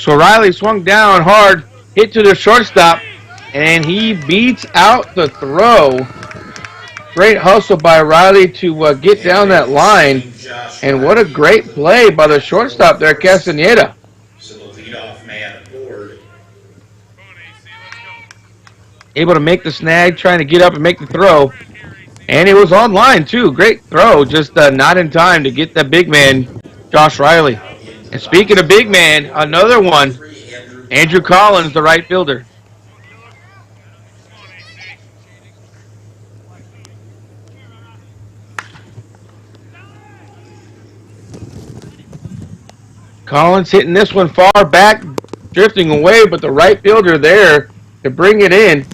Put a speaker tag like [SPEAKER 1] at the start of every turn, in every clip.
[SPEAKER 1] So Riley swung down hard, hit to the shortstop, and he beats out the throw. Great hustle by Riley to get down that line. And what a great play by the shortstop there, Castaneda.
[SPEAKER 2] So the leadoff man aboard.
[SPEAKER 1] Able to make the snag, trying to get up and make the throw. And it was on line, too. Great throw, just not in time to get the big man, Josh Riley. And speaking of big man, another one, Andrew Collins, the right fielder. Collins hitting this one far back, drifting away, but the right fielder there to bring it in.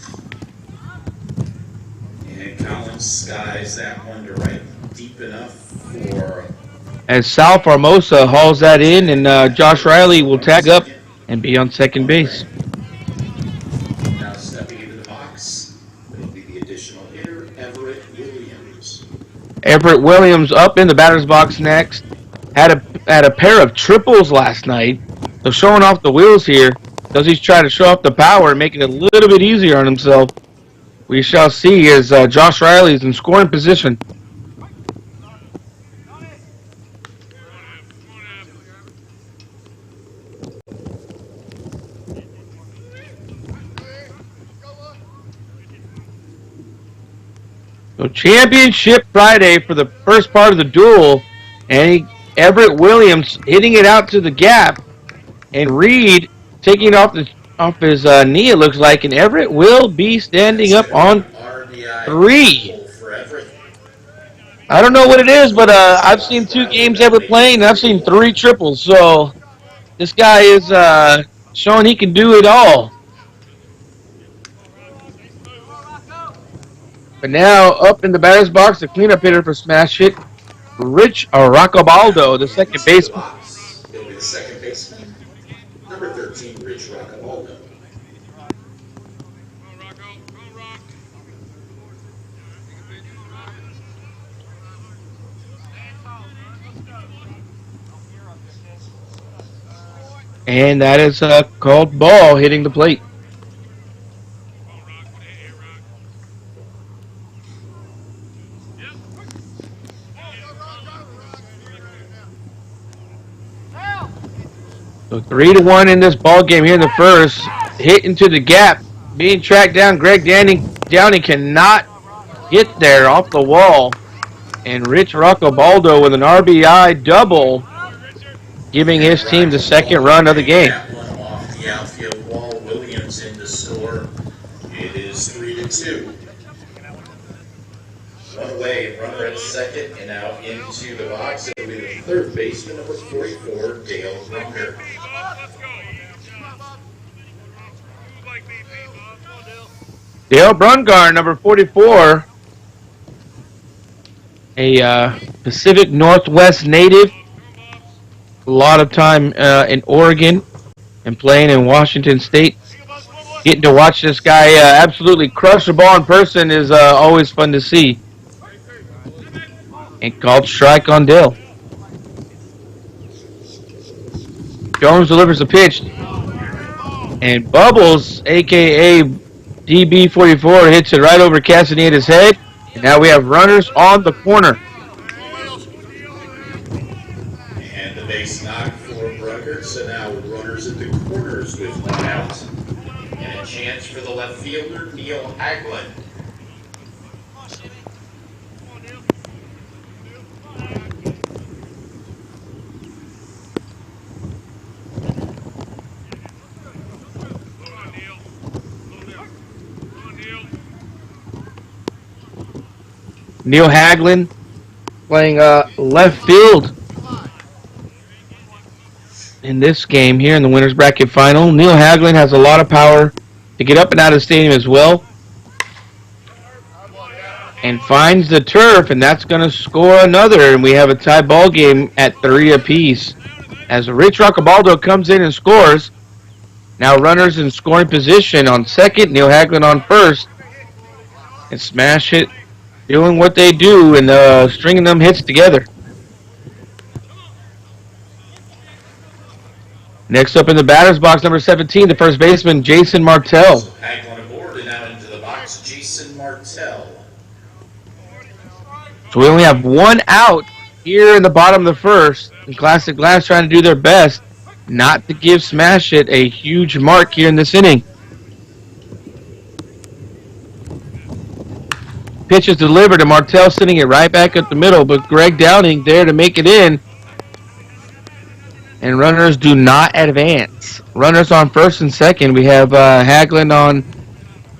[SPEAKER 2] And Collins skies that one to right deep enough for...
[SPEAKER 1] As Sal Formosa hauls that in, and Josh Riley will tag up and be on second base.
[SPEAKER 2] Now stepping into the box, it'll be the additional hitter, Everett Williams.
[SPEAKER 1] Everett Williams up in the batter's box next. Had a pair of triples last night. So showing off the wheels here. Does he try to show off the power and make it a little bit easier on himself? We shall see as Josh Riley is in scoring position. So championship Friday for the first part of the duel. And Everett Williams hitting it out to the gap. And Reed taking it off his knee, it looks like. And Everett will be standing up on 3. I don't know what it is, but I've seen 2 games Everett playing, and I've seen 3 triples. So this guy is showing he can do it all. But now up in the batter's box, the cleanup hitter for smash hit, Rich Roccabaldo, the second baseman.
[SPEAKER 2] He'll be the second baseman. Number 13, Rich Roccabaldo.
[SPEAKER 1] And that is a called ball hitting the plate. So 3-1 in this ball game here in the first. Hit into the gap. Being tracked down. Greg Downey cannot get there off the wall. And Rich Roccabaldo with an RBI double, giving his team the second run of the game.
[SPEAKER 2] Off the outfield wall, Williams in to score. It is 3-2. One away, runner at second, and now into the box. It'll be the third baseman, number 44, Dale Brunker.
[SPEAKER 1] Dale Brungar, number 44, a Pacific Northwest native. A lot of time in Oregon and playing in Washington State. Getting to watch this guy absolutely crush the ball in person is always fun to see. And called strike on Dale. Jones delivers the pitch. And Bubbles, a.k.a. DB44, hits it right over Castaneda's head. And now we have runners on the corner.
[SPEAKER 2] And the base knock for Brugger. So now runners at the corners with 1 out. And a chance for the left fielder, Neil Haglund.
[SPEAKER 1] Neil Haglund playing left field in this game here in the winner's bracket final. Neil Haglund has a lot of power to get up and out of the stadium as well. And finds the turf, and that's going to score another. And we have a tie ball game at 3 apiece. As Rich Roccabaldo comes in and scores. Now runners in scoring position on second, Neil Haglund on first. And smash it, doing what they do and stringing them hits together. Next up in the batter's box, number 17, the first baseman, Jason Martell.
[SPEAKER 2] So Hagelin aboard and now into the box, Jason Martell.
[SPEAKER 1] So we only have one out here in the bottom of the first. And Classic Glass trying to do their best not to give Smash It a huge mark here in this inning. Pitch is delivered, and Martell sitting it right back at the middle, but Greg Downing there to make it in. And runners do not advance. Runners on first and second. We have Hagelin on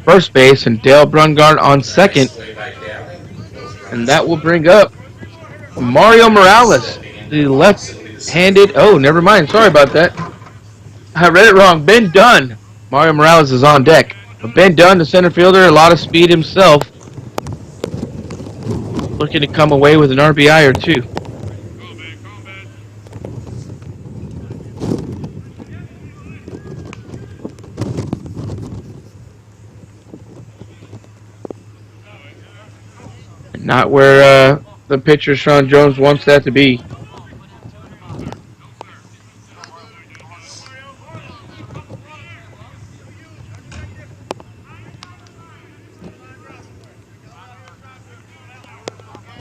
[SPEAKER 1] first base and Dale Brungard on second. And that will bring up Mario Morales, the left-handed. Oh, never mind. Sorry about that. I read it wrong. Ben Dunn. Mario Morales is on deck. But Ben Dunn, the center fielder, a lot of speed himself. Looking to come away with an RBI or two. Not where the pitcher Sean Jones wants that to be.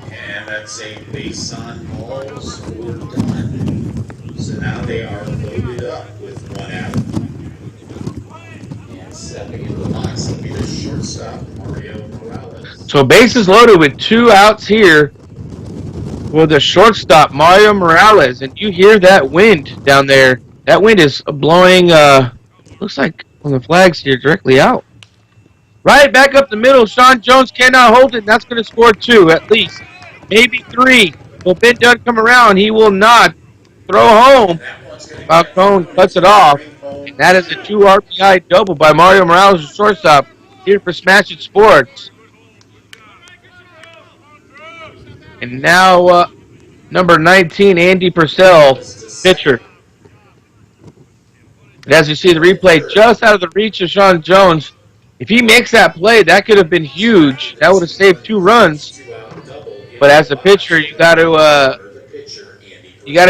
[SPEAKER 2] And that's a base on balls for Dunn. So now they are loaded up with one out. And stepping into the box will be the shortstop, Mario Morales.
[SPEAKER 1] So bases loaded with two outs here for the shortstop, Mario Morales. And you hear that wind down there. That wind is blowing, looks like on the flags here, directly out. Right back up the middle. Sean Jones cannot hold it. And that's going to score two at least. Maybe three. Will Ben Dunn come around? He will not. Throw home. Falcone cuts it off. And that is a 2 RBI double by Mario Morales, the shortstop, here for Smash It Sports. And now, number 19, Andy Purcell, pitcher. And as you see the replay, just out of the reach of Sean Jones. If he makes that play, that could have been huge. That would have saved 2 runs. But as a pitcher, you got to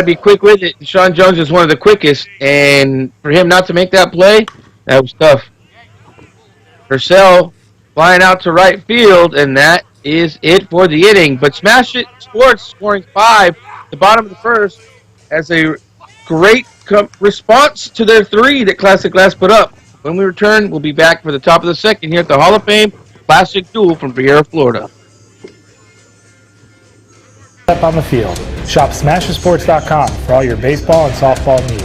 [SPEAKER 1] be quick with it. And Sean Jones is one of the quickest, and for him not to make that play, that was tough. Purcell flying out to right field, and that is it for the inning. But Smash It Sports scoring 5, the bottom of the first, as a great response to their 3 that Classic Glass put up. When we return, we'll be back for the top of the second here at the Hall of Fame Classic Duel from Viera, Florida.
[SPEAKER 3] Up on the field. Shop SmashItSports.com for all your baseball and softball needs.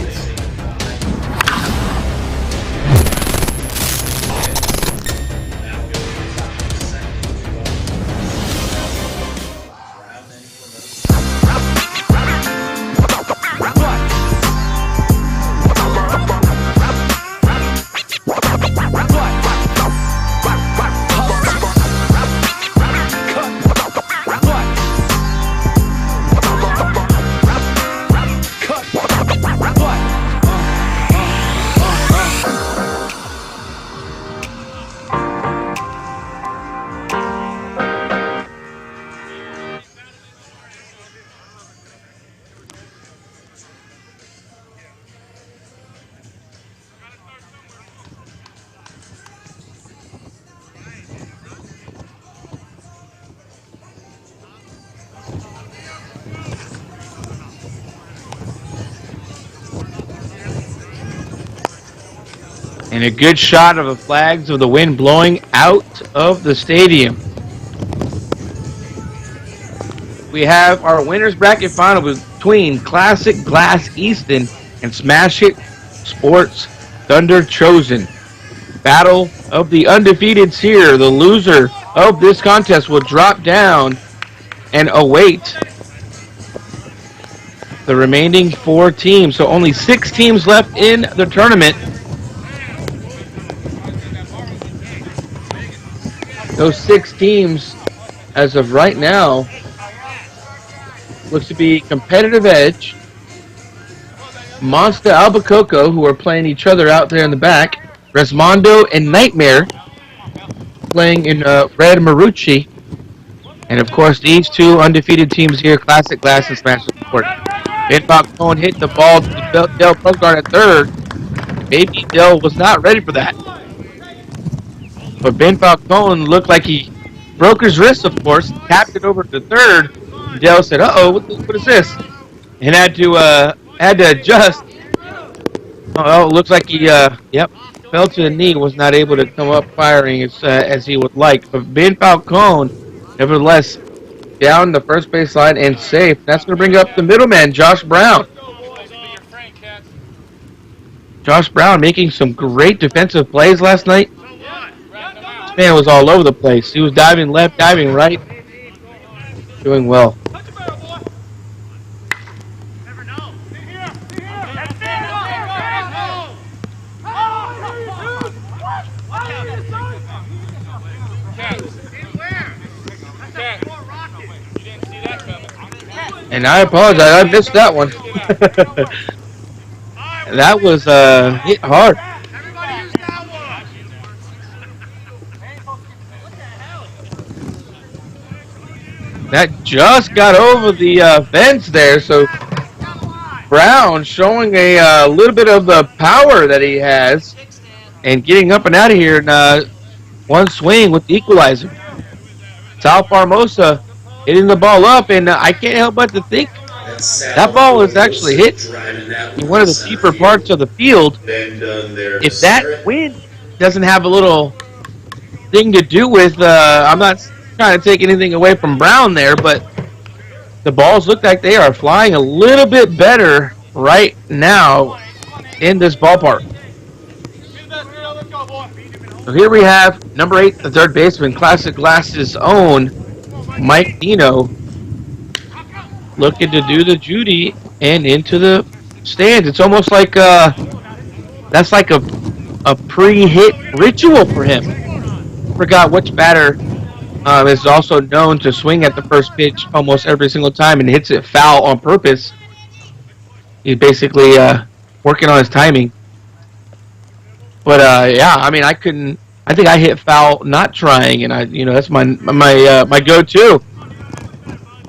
[SPEAKER 1] And a good shot of the flags of the wind blowing out of the stadium. We have our winners bracket final between Classic Glass Easton and Smash It Sports Thunder Chosen. Battle of the undefeateds here. The loser of this contest will drop down and await the remaining 4 teams. So only 6 teams left in the tournament. Those 6 teams, as of right now, looks to be Competitive Edge, Monster Albuquerque, who are playing each other out there in the back, Resmondo and Nightmare playing in Red Marucci, and of course these 2 undefeated teams here, Classic Glass and Smash It Sports. Ben Falcone hit the ball to the Dell front guard at third. Maybe Dell was not ready for that. But Ben Falcone looked like he broke his wrist, of course, tapped it over to third. Dell said, "Uh-oh, what is this?" And had to adjust. Oh, it looks like he, fell to the knee, was not able to come up firing as he would like. But Ben Falcone, nevertheless, down the first base line and safe. That's going to bring up the middleman, Josh Brown. Josh Brown making some great defensive plays last night. This man was all over the place. He was diving left, diving right. Doing well. And I apologize, I missed that one. That was hit hard. That just got over the fence there, so Brown showing a little bit of the power that he has and getting up and out of here in one swing with the equalizer. Sal Formosa hitting the ball up, and I can't help but to think that ball was actually hit in one of the deeper parts of the field. If that wind doesn't have a little thing to do with, I'm not trying to take anything away from Brown there, but the balls look like they are flying a little bit better right now in this ballpark. So here we have number 8, the third baseman, Classic Glass's own Mike Nino, looking to do the Judy and into the stands. It's almost like that's like a pre-hit ritual for him. Forgot which batter is also known to swing at the first pitch almost every single time and hits it foul on purpose. He's basically working on his timing. But yeah, I mean, I think I hit foul not trying, and that's my go-to.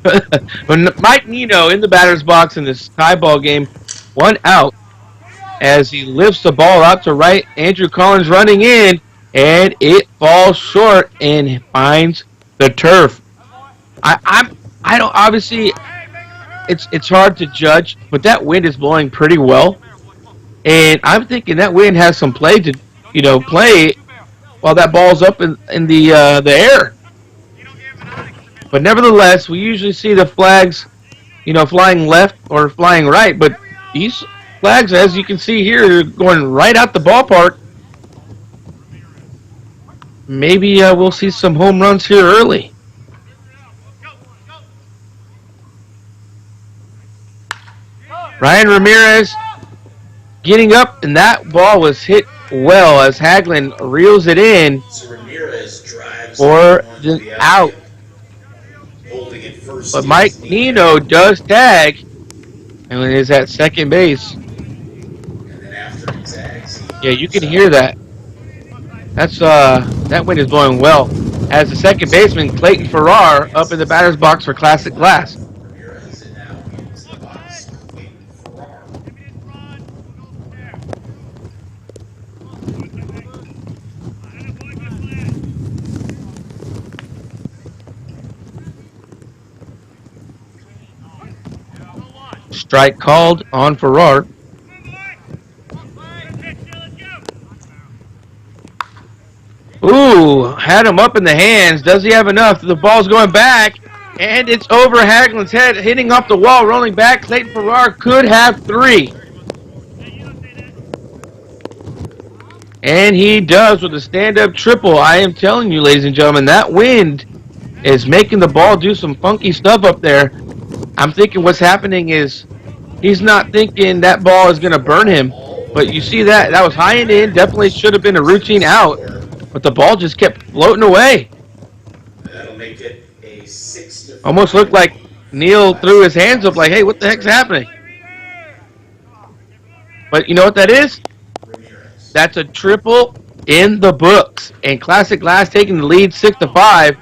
[SPEAKER 1] But Mike Nino in the batter's box in this tie ball game, 1 out, as he lifts the ball out to right. Andrew Collins running in, and it falls short and finds the turf. I don't, obviously it's hard to judge, but that wind is blowing pretty well, and I'm thinking that wind has some play to play while that ball's up in the air. But nevertheless, we usually see the flags, flying left or flying right. But these flags, as you can see here, are going right out the ballpark. Maybe we'll see some home runs here early. Ryan Ramirez getting up, and that ball was hit well as Hagelin reels it in for the out. But Mike Nino does tag and is at second base. Yeah, you can hear that. That's that wind is blowing well. As the second baseman Clayton Farrar up in the batter's box for Classic Glass. Strike called on Farrar. Ooh, had him up in the hands. Does he have enough? The ball's going back, and it's over Hagelin's head, hitting off the wall, rolling back. Clayton Farrar could have 3. And he does with a stand-up triple. I am telling you, ladies and gentlemen, that wind is making the ball do some funky stuff up there. I'm thinking what's happening is he's not thinking that ball is going to burn him. But you see that was high and in. Definitely should have been a routine out. But the ball just kept floating away.
[SPEAKER 2] That'll make it a 6-4.
[SPEAKER 1] Almost looked like Neil threw his hands up like, hey, what the heck's happening? But you know what that is? That's a triple in the books. And Classic Glass taking the lead 6-5.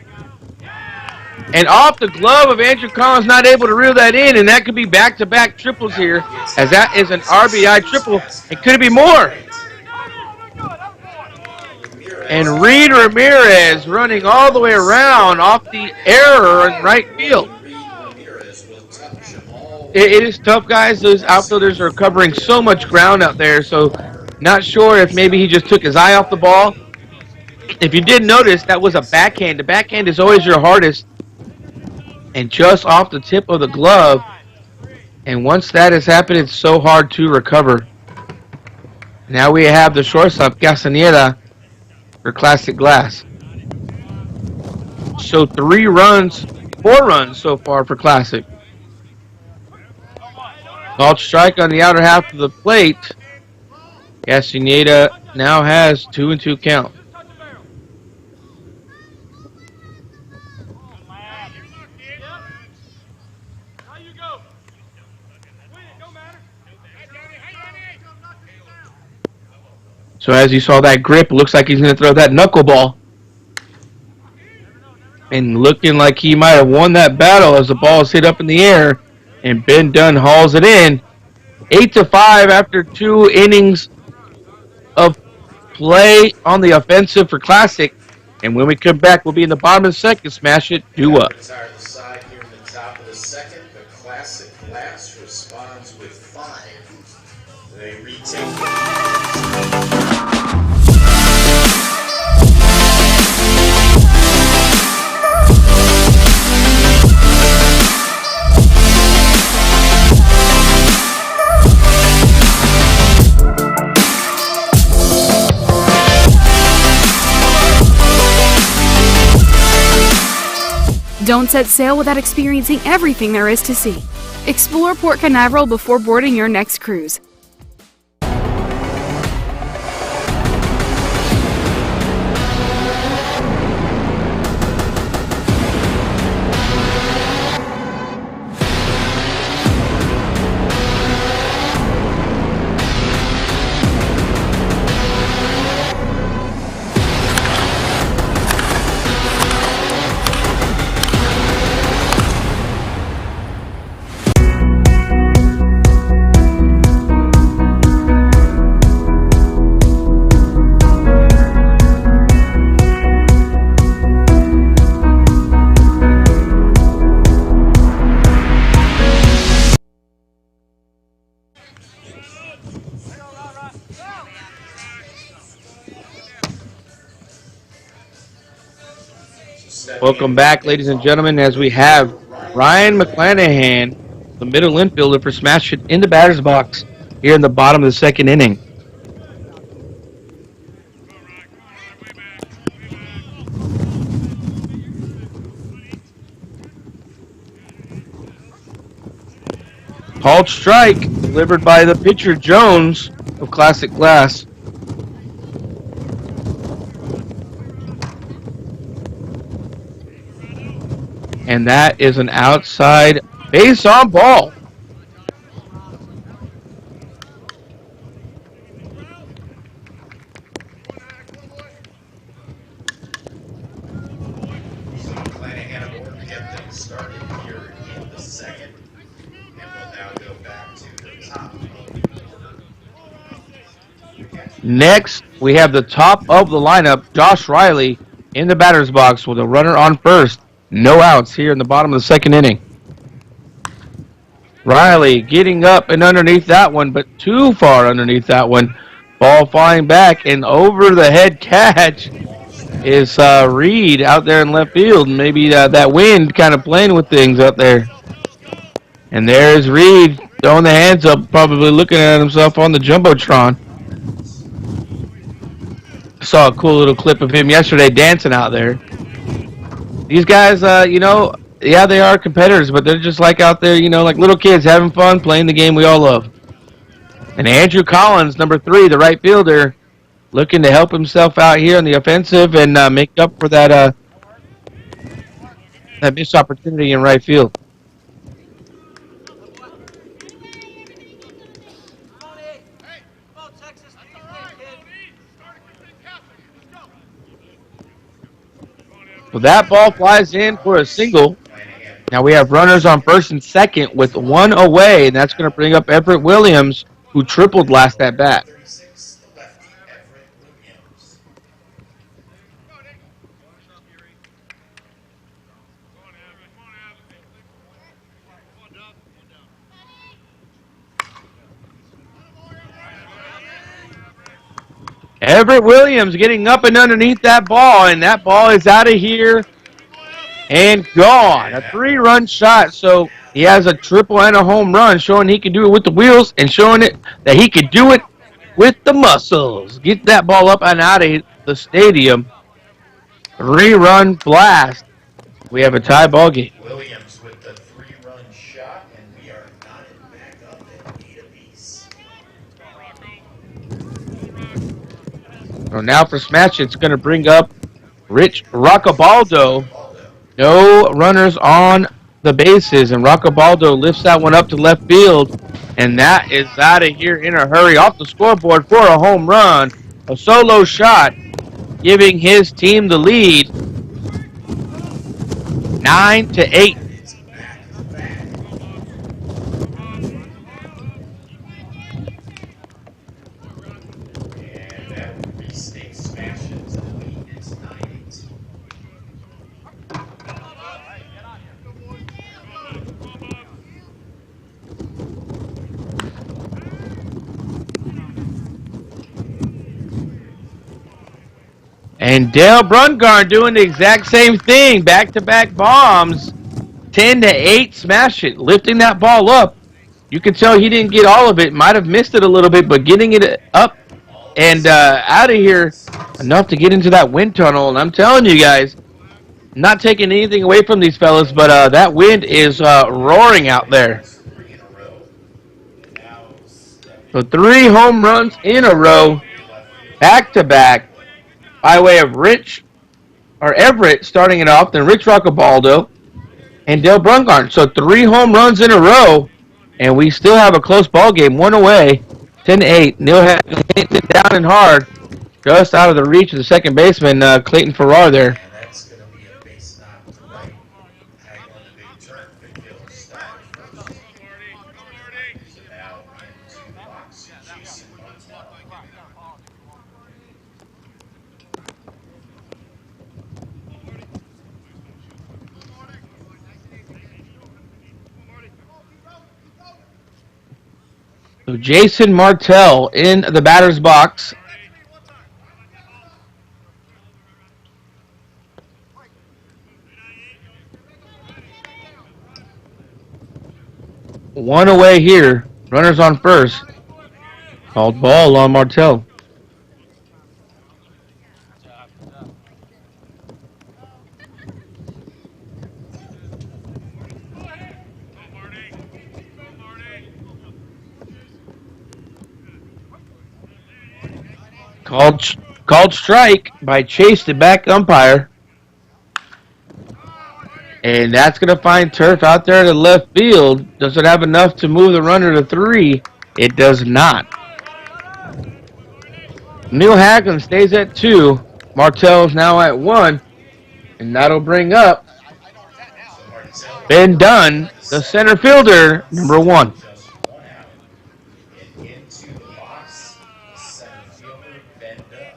[SPEAKER 1] And off the glove of Andrew Collins, not able to reel that in, and that could be back-to-back triples here, as that is an RBI triple. And could it be more? And Reed Ramirez running all the way around off the error in right field. It is tough, guys. Those outfielders are covering so much ground out there, so not sure if maybe he just took his eye off the ball. If you did notice, that was a backhand. The backhand is always your hardest. And just off the tip of the glove. And once that has happened, it's so hard to recover. Now we have the shortstop, Castaneda, for Classic Glass. So 4 runs so far for Classic. Called strike on the outer half of the plate. Castaneda now has 2-2 count. So as you saw that grip, it looks like he's going to throw that knuckleball. And looking like he might have won that battle as the ball is hit up in the air. And Ben Dunn hauls it in. 8-5 after 2 innings of play on the offensive for Classic. And when we come back, we'll be in the bottom of the second. Smash it, do up.
[SPEAKER 2] Retire the side here in the top of the second. The Classic Glass responds with 5. They retake.
[SPEAKER 4] Don't set sail without experiencing everything there is to see. Explore Port Canaveral before boarding your next cruise.
[SPEAKER 1] Welcome back, ladies and gentlemen, as we have Ryan McClanahan, the middle infielder for Smash It, in the batter's box here in the bottom of the second inning. Called strike, delivered by the pitcher Jones of Classic Glass. And that is an outside base on ball.
[SPEAKER 2] McClanahan aboard to get things started here in the second. And we'll now go back to the top of the order.
[SPEAKER 1] Next, we have the top of the lineup, Josh Riley, in the batter's box with a runner on first. No outs here in the bottom of the second inning. Riley getting up and underneath that one, but too far underneath that one. Ball flying back, and over the head catch is Reed out there in left field. Maybe that wind kind of playing with things out there. And there's Reed throwing the hands up, probably looking at himself on the Jumbotron. Saw a cool little clip of him yesterday dancing out there. These guys, yeah, they are competitors, but they're just like out there, like little kids having fun playing the game we all love. And Andrew Collins, number 3, the right fielder, looking to help himself out here on the offensive and make up for that missed opportunity in right field. So that ball flies in for a single. Now we have runners on first and second with one away, and that's going to bring up Everett Williams, who tripled last at bat.
[SPEAKER 2] 36, the lefty Everett Williams.
[SPEAKER 1] Everett Williams getting up and underneath that ball, and that ball is out of here and gone. A 3-run shot, so he has a triple and a home run, showing he can do it with the wheels and showing it that he can do it with the muscles. Get that ball up and out of the stadium. 3-run blast. We have a tie ball game.
[SPEAKER 2] Williams with the 3-run shot, and we are knotted back up at 8 apiece.
[SPEAKER 1] So now for Smash, it's going to bring up Rich Roccabaldo. No runners on the bases, and Roccabaldo lifts that one up to left field, and that is out of here in a hurry off the scoreboard for a home run. A solo shot, giving his team the lead, 9-8.
[SPEAKER 2] It's back to back. And that restates Smash into the lead. It's 9-8.
[SPEAKER 1] And Dale Brungarn doing the exact same thing. Back-to-back bombs. 10-8, smash it. Lifting that ball up. You can tell he didn't get all of it. Might have missed it a little bit, but getting it up and out of here enough to get into that wind tunnel. And I'm telling you guys, not taking anything away from these fellas, but that wind is roaring out there.
[SPEAKER 2] 3 in a row. Now,
[SPEAKER 1] So 3 home runs in a row, back-to-back, by way of Everett starting it off, then Rich Roccabaldo, and Dale Brungarn. So 3 home runs in a row, and we still have a close ball game, 1 away, 10-8. Neil had hit it down and hard, just out of the reach of the second baseman, Clayton Farrar there.
[SPEAKER 2] and that's going to be a base knock to right. Haggling a big turn. Big Bill stop first. So now into the box, Jason Martel.
[SPEAKER 1] So Jason Martel in the batter's box. One away here. Runners on first. Called ball on Martel. Called strike by Chase, the back umpire. And that's going to find turf out there to left field. Does it have enough to move the runner to 3? It does not. Neil Haglund stays at 2. Martel's now at 1. And that'll bring up Ben Dunn, the center fielder, number 1.
[SPEAKER 2] Just 1 out. And into the box, center fielder Ben Dunn.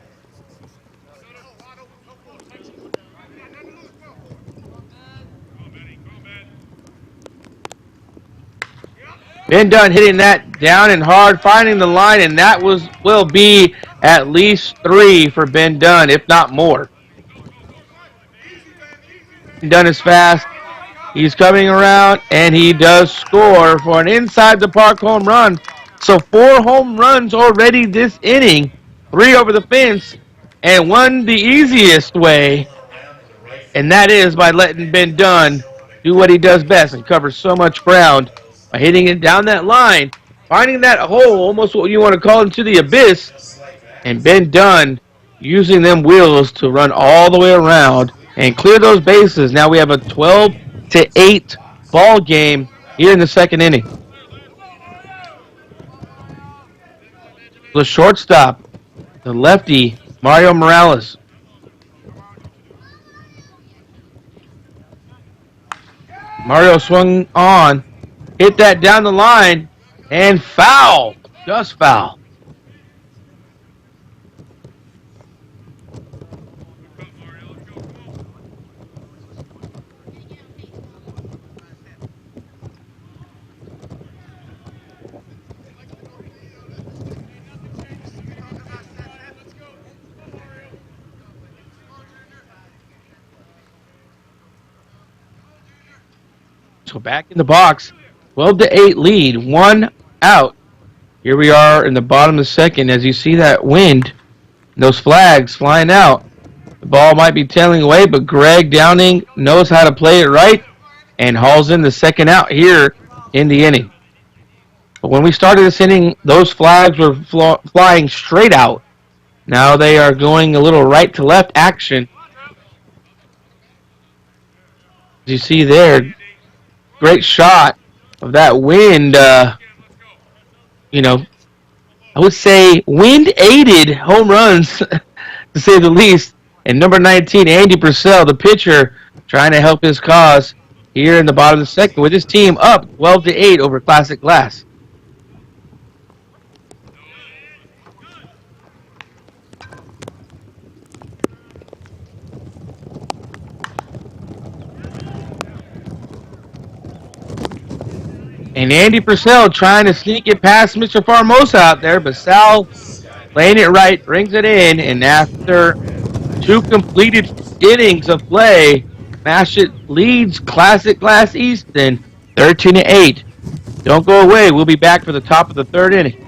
[SPEAKER 1] Ben Dunn hitting that down and hard, finding the line, and that will be at least 3 for Ben Dunn, if not more. Ben Dunn is fast. He's coming around, and he does score for an inside the park home run. So 4 home runs already this inning, 3 over the fence, and 1 the easiest way, and that is by letting Ben Dunn do what he does best and cover so much ground by hitting it down that line, finding that hole, almost what you want to call into the abyss, and Ben Dunn using them wheels to run all the way around and clear those bases. Now we have a 12-8 ball game here in the second inning. The shortstop, the lefty, Mario Mario swung on, hit that down the line, and foul. Just foul. So back in the box, 12-8 lead, 1 out. Here we are in the bottom of the second. As you see that wind, those flags flying out, the ball might be tailing away, but Greg Downing knows how to play it right and hauls in the second out here in the inning. But when we started this inning, those flags were flying straight out. Now they are going a little right to left action. As you see there, great shot of that wind, I would say wind-aided home runs, to say the least. And number 19, Andy Purcell, the pitcher, trying to help his cause here in the bottom of the second with his team up 12-8 over Classic Glass. And Andy Purcell trying to sneak it past Mr. Farmosa out there, but Sal laying it right, brings it in, and after 2 completed innings of play, Mashet leads Classic Glass Easton 13-8. Don't go away. We'll be back for the top of the 3rd inning.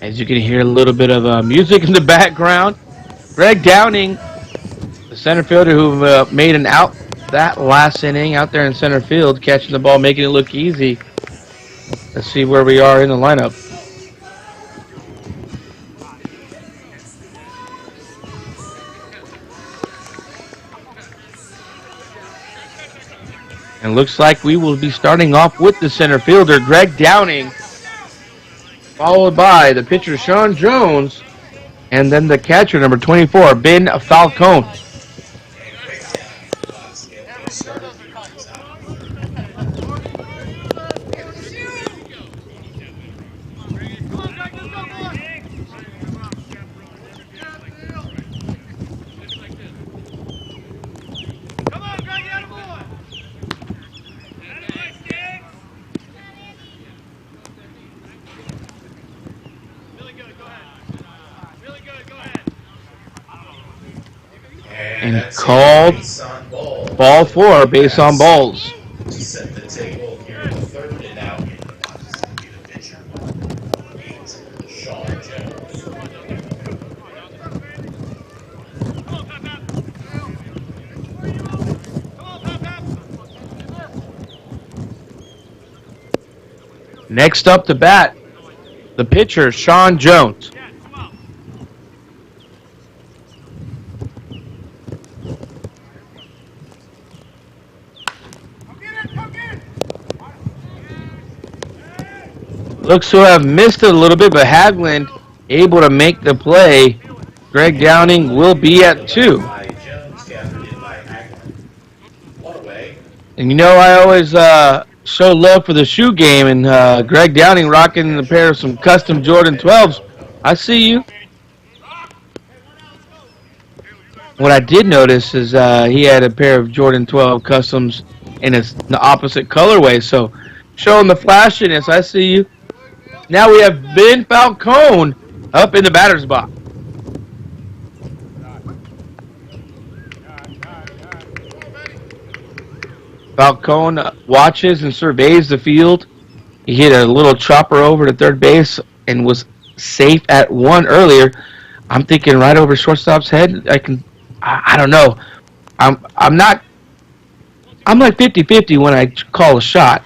[SPEAKER 1] As you can hear a little bit of music in the background, Greg Downing, the center fielder who made an out that last inning out there in center field, catching the ball, making it look easy. Let's see where we are in the lineup. And looks like we will be starting off with the center fielder, Greg Downing, followed by the pitcher, Sean Jones, and then the catcher, number 24, Ben Falcone. And called ball 4, base on balls.
[SPEAKER 2] To set the table here in the 3rd, and now in the box will be the pitcher, number 8, Sean Jones.
[SPEAKER 1] Next up to bat, the pitcher, Sean Jones. Looks to have missed it a little bit, but Haglund able to make the play. Greg Downing will be at 2. And you know, I always show love for the shoe game, and Greg Downing rocking a pair of some custom Jordan 12s. I see you. What I did notice is he had a pair of Jordan 12 customs in the opposite colorway. So showing the flashiness, I see you. Now we have Ben Falcone up in the batter's box. Falcone watches and surveys the field. He hit a little chopper over to third base and was safe at one earlier. I'm thinking right over shortstop's head. I don't know. I'm like 50-50 when I call a shot.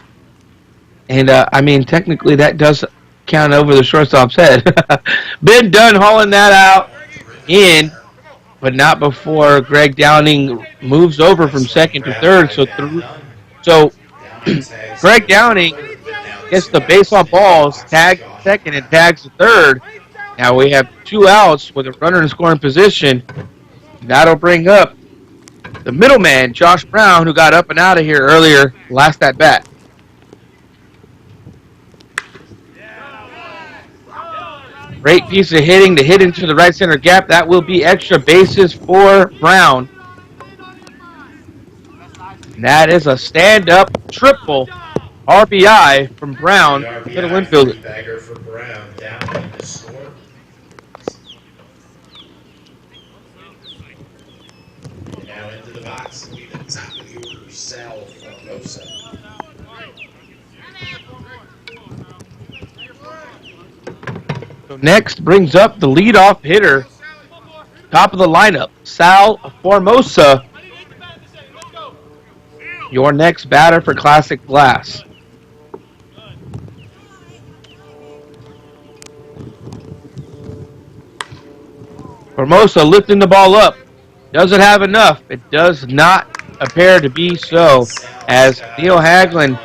[SPEAKER 1] And I mean, technically that does count over the shortstop's head. Ben Dunn hauling that out in, but not before Greg Downing moves over from second to third. So Greg Downing gets the base on balls, tags second and tags the third. Now we have 2 outs with a runner in scoring position. That'll bring up the middleman, Josh Brown, who got up and out of here earlier last at bat. Great piece of hitting to hit into the right center gap. That will be extra bases for Brown. And that is a stand-up triple RBI from Brown, middle infielder.
[SPEAKER 2] Bagger for Brown, down in the score. And now into the box, and we the top of the order, Sal Formosa.
[SPEAKER 1] So next brings up the leadoff hitter, top of the lineup, Sal Formosa. Your next batter for Classic Glass. Formosa lifting the ball up. Doesn't have enough. It does not appear to be so, as Neil Haglund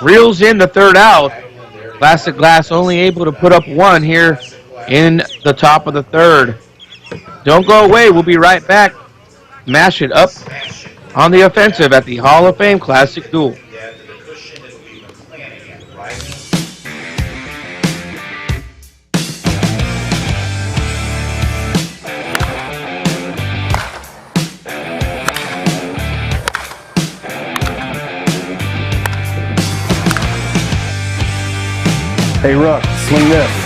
[SPEAKER 1] reels in the third out. Classic Glass only able to put up 1 here in the top of the third. Don't go away. We'll be right back. Mash it up on the offensive at the Hall of Fame Classic Duel.
[SPEAKER 5] Hey, Ruck, swing this.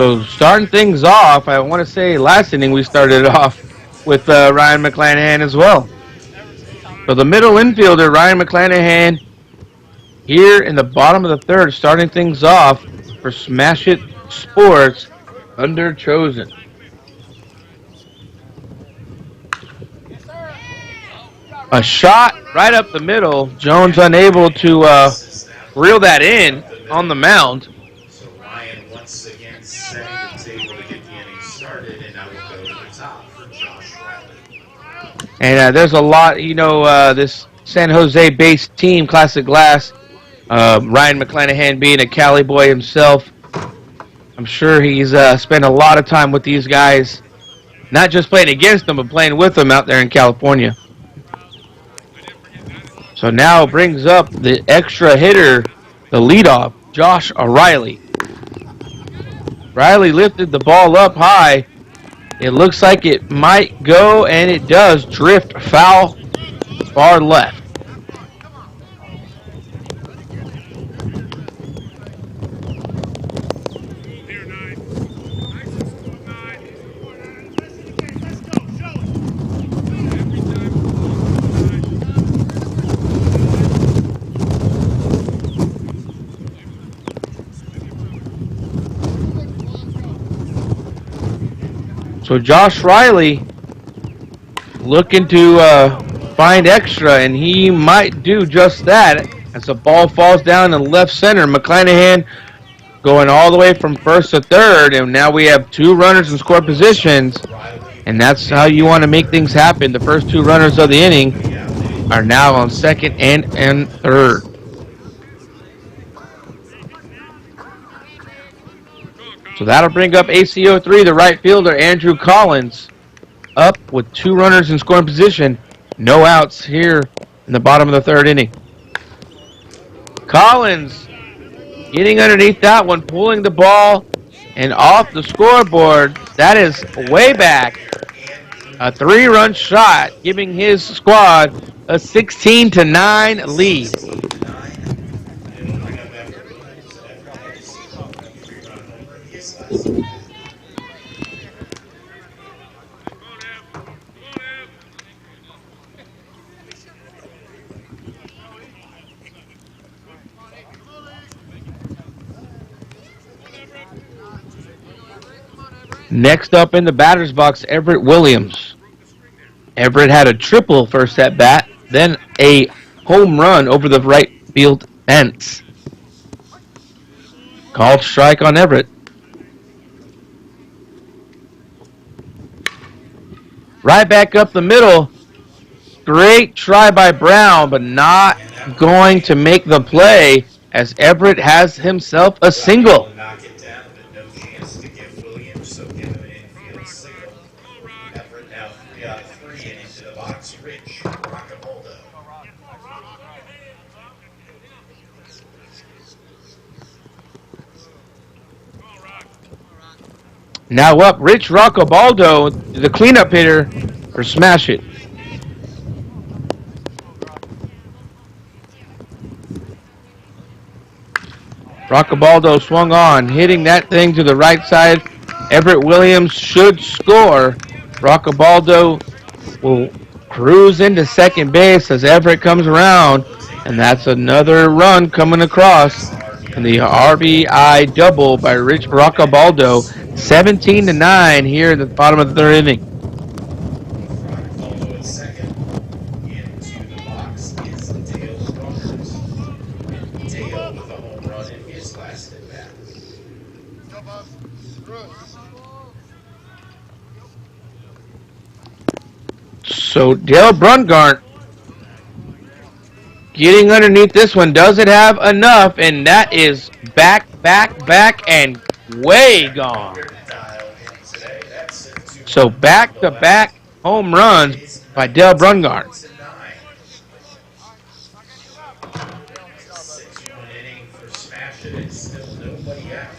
[SPEAKER 1] So starting things off, I want to say last inning we started off with Ryan McClanahan as well. So the middle infielder, Ryan McClanahan, here in the bottom of the third, starting things off for Smash It Sports under Chosen. A shot right up the middle. Jones unable to reel that in on the mound.
[SPEAKER 2] So Ryan once again setting the table to get the inning started, and now we'll go to the top for Josh Riley.
[SPEAKER 1] And there's a lot, this San Jose-based team, Classic Glass, Ryan McClanahan being a Cali boy himself. I'm sure he's spent a lot of time with these guys, not just playing against them, but playing with them out there in California. So now brings up the extra hitter, the leadoff, Josh Riley. Riley lifted the ball up high. It looks like it might go, and it does drift foul far left. So Josh Riley looking to find extra, and he might do just that as the ball falls down in left center. McClanahan going all the way from first to third, and now we have 2 runners in score positions, and that's how you want to make things happen. The first 2 runners of the inning are now on second and third. So that'll bring up ACO3, the right fielder, Andrew Collins, up with 2 runners in scoring position. No outs here in the bottom of the third inning. Collins getting underneath that one, pulling the ball and off the scoreboard. That is way back. A 3-run shot, giving his squad a 16-9 lead. Next up in the batter's box, Everett Williams. Everett had a triple first at bat, then a home run over the right field fence. Called strike on Everett. Right back up the middle. Great try by Brown, but not going to make the play as Everett has himself a single.
[SPEAKER 2] Knock it down, but no chance to give Williams, so give him an infield single. Everett now 3 out of 3 and into the box. Rich Rockaboldo.
[SPEAKER 1] Now up, Rich Rockaboldo, the cleanup hitter for Smash It. Rockaboldo swung on, hitting that thing to the right side. Everett Williams should score. Rockaboldo will cruise into second base as Everett comes around, and that's another run coming across. And the RBI double by Rich Rockaboldo, 17-9 here at the bottom of the third inning.
[SPEAKER 2] Rockaboldo at second. Into the box is Dale Roberts. Dale with a home run in his last at bat.
[SPEAKER 1] So Dale Brungart getting underneath this one. Does it have enough? And that is back, and way gone. So back-to-back home runs by Dale Brungart.
[SPEAKER 2] 6-1 inning for Smash It, and still nobody out.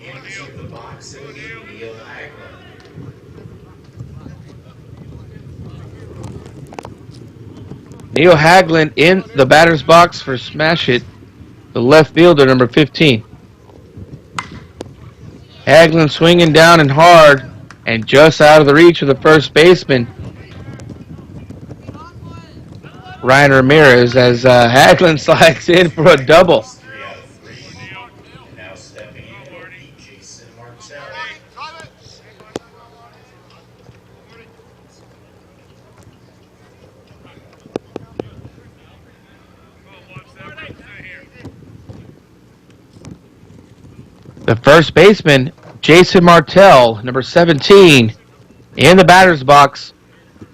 [SPEAKER 2] Into the box, it'll be Neil Haglund.
[SPEAKER 1] Neil Haglund in the batter's box for Smash It, the left fielder, number 15. Haglund swinging down and hard, and just out of the reach of the first baseman, Ryan Ramirez, as Haglund slides in for a double.
[SPEAKER 2] 3 out of 3. Now stepping in will be Jason Martell.
[SPEAKER 1] The first baseman, Jason Martell, number 17, in the batter's box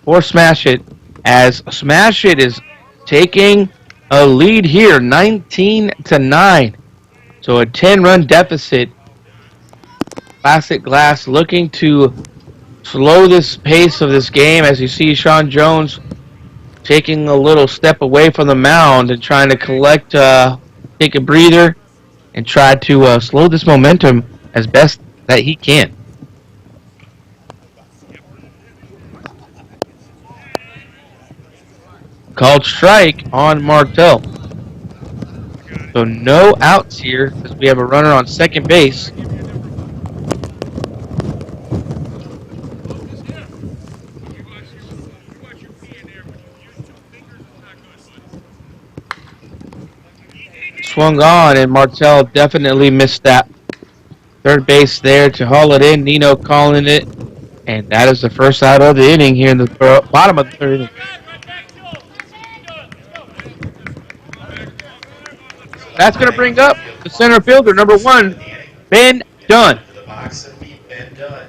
[SPEAKER 1] for Smash It, as Smash It is taking a lead here, 19-9. So a 10-run deficit. Classic Glass looking to slow this pace of this game, as you see Sean Jones taking a little step away from the mound and trying to collect, take a breather, and try to slow this momentum as best that he can. Called strike on Martell. So no outs here as we have a runner on second base. Swung on, and Martell definitely missed that. Third base there to haul it in. Nino calling it And that is the first out of the inning here in the bottom of the third inning. That's going to bring up the center fielder, number 1, Ben Dunn.
[SPEAKER 2] To the box and meet Ben Dunn.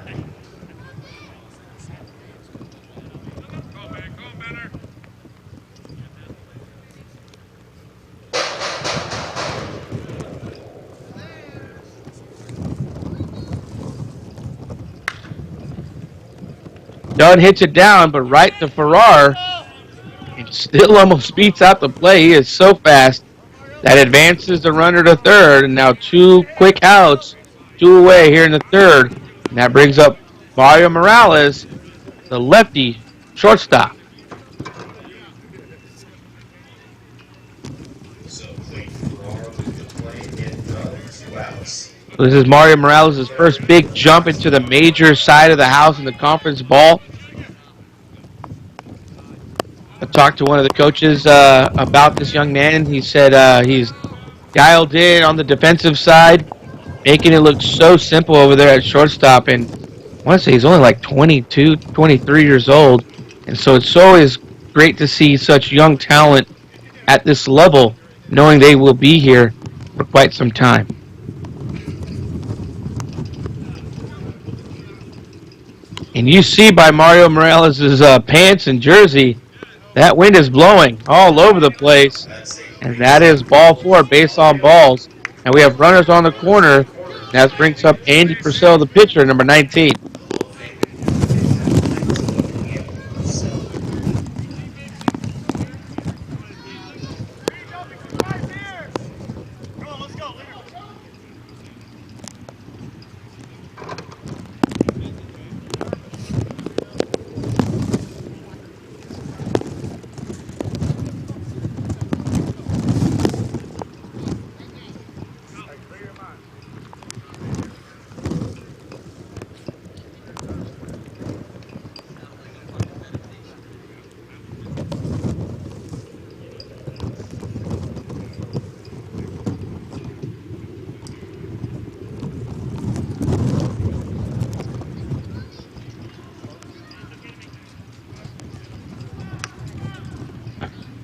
[SPEAKER 1] Dunn hits it down, but right to Farrar. And still almost beats out the play. He is so fast. That advances the runner to third. And now 2 quick outs, 2 away here in the third. And that brings up Mario Morales, the lefty shortstop.
[SPEAKER 2] So Clayton Farrar with the play and 2 outs.
[SPEAKER 1] This is Mario Morales' first big jump into the major side of the house in the conference ball. I talked to one of the coaches about this young man. He said he's dialed in on the defensive side, making it look so simple over there at shortstop. And I want to say he's only like 22, 23 years old. And so it's always great to see such young talent at this level, knowing they will be here for quite some time. And you see by Mario Morales' pants and jersey, that wind is blowing all over the place. And that is ball 4, base on balls. And we have runners on the corner. That brings up Andy Purcell, the pitcher, number 19.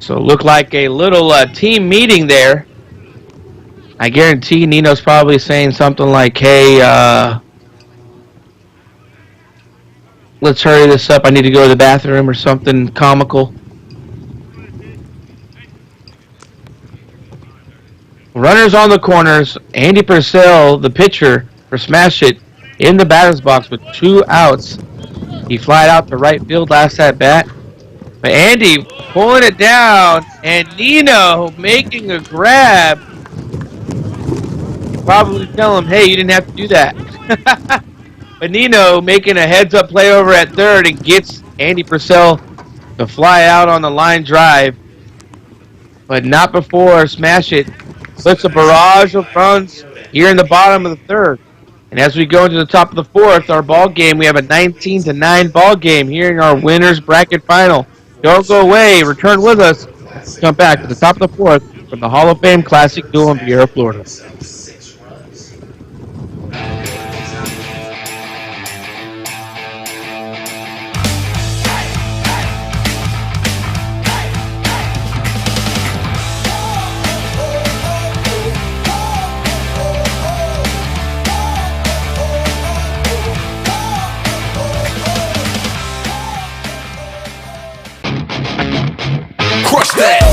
[SPEAKER 1] So it looked like a little team meeting there. I guarantee Nino's probably saying something like, hey, let's hurry this up. I need to go to the bathroom or something comical. Runners on the corners. Andy Purcell, the pitcher, for Smash It in the batter's box with 2 outs. He flied out to right field last at bat. But Andy pulling it down, and Nino making a grab. Probably tell him, hey, you didn't have to do that. But Nino making a heads-up play over at third and gets Andy Purcell to fly out on the line drive. But not before Smash It puts a barrage of runs here in the bottom of the third. And as we go into the top of the fourth, our ball game, we have a 19-9 ball game here in our winners bracket final. Don't go away. Return with us. Come back to the top of the fourth from the Hall of Fame Classic Duel in Vieira, Florida.
[SPEAKER 2] 6 runs.
[SPEAKER 6] Crush that.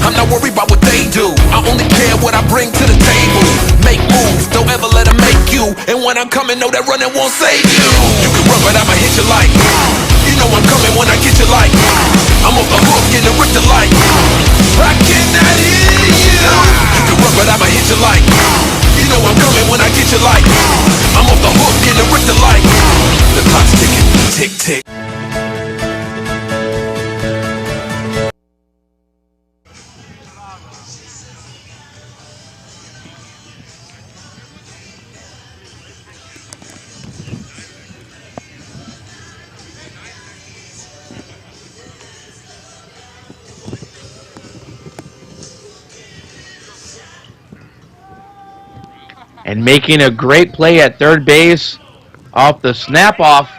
[SPEAKER 6] I'm not worried about what they do. I only care what I bring to the table. Make moves, don't ever let them make you. And when I'm coming, know that running won't save you. You can run, but I'ma hit you like. You know I'm coming when I get you like. I'm off the hook in the Richter like. I cannot hear you. You can run, but I'ma hit you like. You know I'm coming when I get you like. I'm off the hook in the Richter like. The clock's ticking, tick tick.
[SPEAKER 1] And making a great play at third base off the snap-off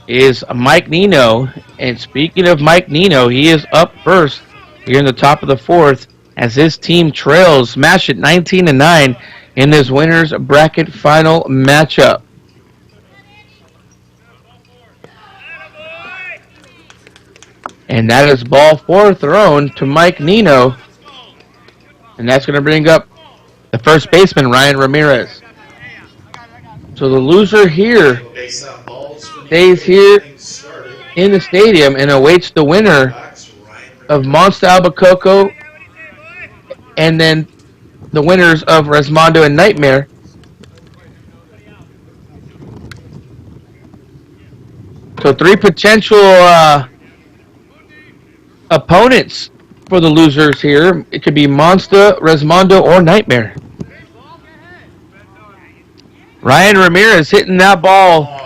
[SPEAKER 1] is Mike Nino. And speaking of Mike Nino, he is up first here in the top of the fourth as his team trails, smash it 19-9 in this winner's bracket final matchup. And that is ball 4 thrown to Mike Nino. And that's going to bring up the first baseman, Ryan Ramirez. So the loser here stays here in the stadium and awaits the winner of Monster Albuquerque and then the winners of Resmondo and Nightmare. So 3 potential opponents for the losers here. It could be Monster, Resmondo, or Nightmare. Ryan Ramirez hitting that ball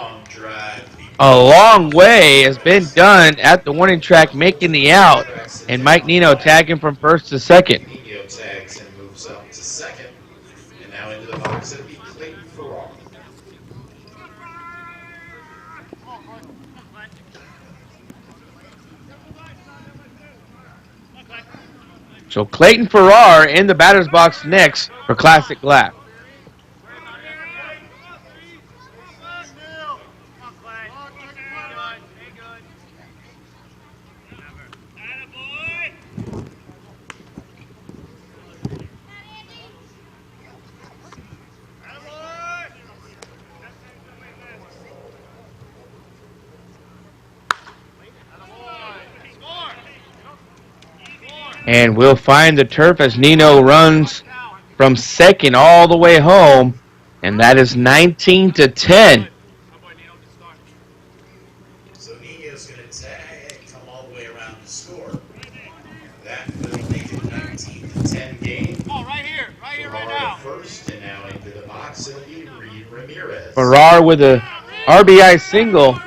[SPEAKER 1] a long way, has been done at the warning track, making the out, and Mike Nino tagging from first to second.
[SPEAKER 2] Nino tags and moves up to second, and now into the box it'll be Clayton Farrar.
[SPEAKER 1] So Clayton Farrar in the batter's box next for Classic Glass. And we'll find the turf as Nino runs from second all the way home. And that is 19-10.
[SPEAKER 2] So Nino's going to tag and come all the way around to score. That will make it 19-10 game.
[SPEAKER 7] Oh, right here, right now.
[SPEAKER 2] First, and now into the box it'll be Reed Ramirez.
[SPEAKER 1] Farrar with a RBI single.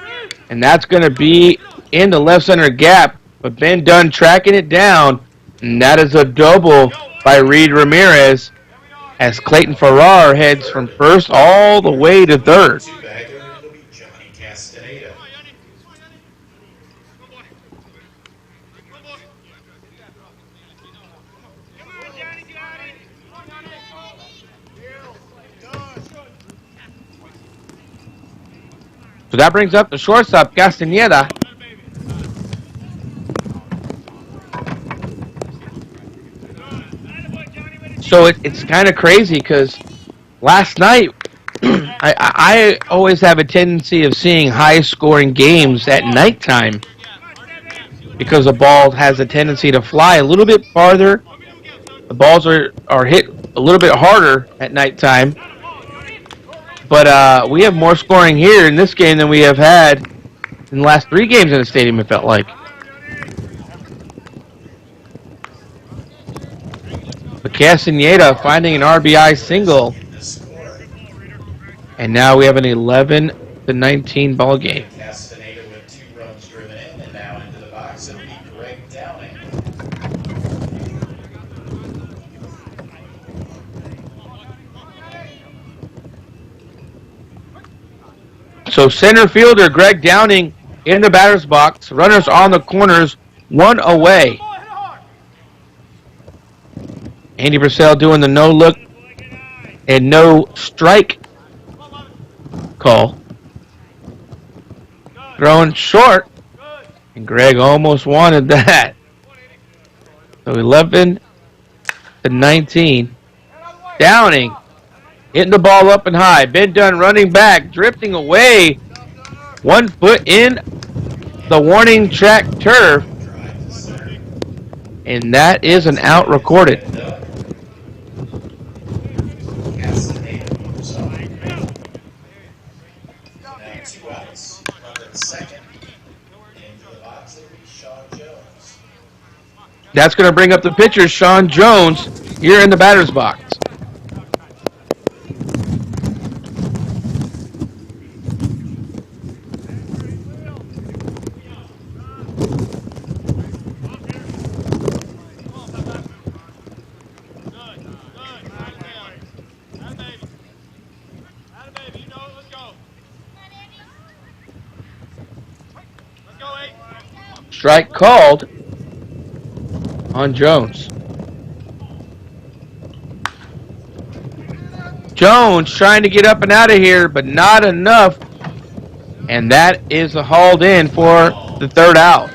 [SPEAKER 1] And that's going to be in the left center gap. But Ben Dunn tracking it down. And that is a double by Reed Ramirez as Clayton Farrar heads from first all the way to third.
[SPEAKER 2] Two-bagger, it'll be Johnny Castaneda.
[SPEAKER 1] So that brings up the shortstop, Castaneda. So it's kind of crazy because last night, I always have a tendency of seeing high-scoring games at nighttime because the ball has a tendency to fly a little bit farther. The balls are hit a little bit harder at nighttime. But we have more scoring here in this game than we have had in the last 3 games in the stadium, it felt like. But Castaneda finding an RBI single. And now we have an 11-19 ball game.
[SPEAKER 2] Castaneda with 2 runs driven in, and now into the box it'll be Greg Downing.
[SPEAKER 1] So center fielder Greg Downing in the batter's box. Runners on the corners, 1 away. Andy Purcell doing the no look and no strike call. Throwing short. And Greg almost wanted that. So 11-19. Downing hitting the ball up and high. Ben Dunn running back, drifting away. 1 foot in the warning track turf. And that is an out recorded.
[SPEAKER 2] Castaneda moves up. Now 2 outs. Runner at second. Into the box it'll be Sean Jones.
[SPEAKER 1] That's going to bring up the pitcher, Sean Jones, here in the batter's box. Strike called on Jones. Jones trying to get up and out of here, but not enough. And that is hauled in for the third out.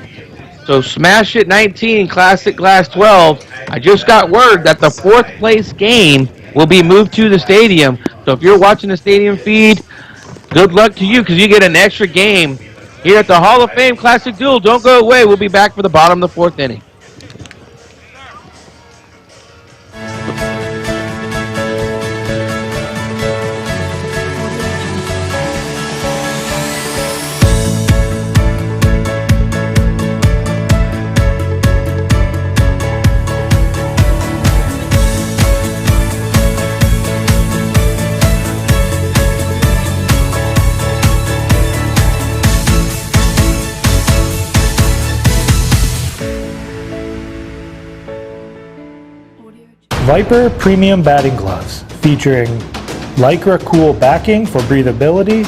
[SPEAKER 1] So Smash It 19, Classic Glass 12. I just got word that the fourth place game will be moved to the stadium. So if you're watching the stadium feed, good luck to you because you get an extra game here at the Hall of Fame Classic Duel. Don't go away. We'll be back for the bottom of the fourth inning.
[SPEAKER 3] Viper Premium Batting Gloves featuring Lycra Cool backing for breathability,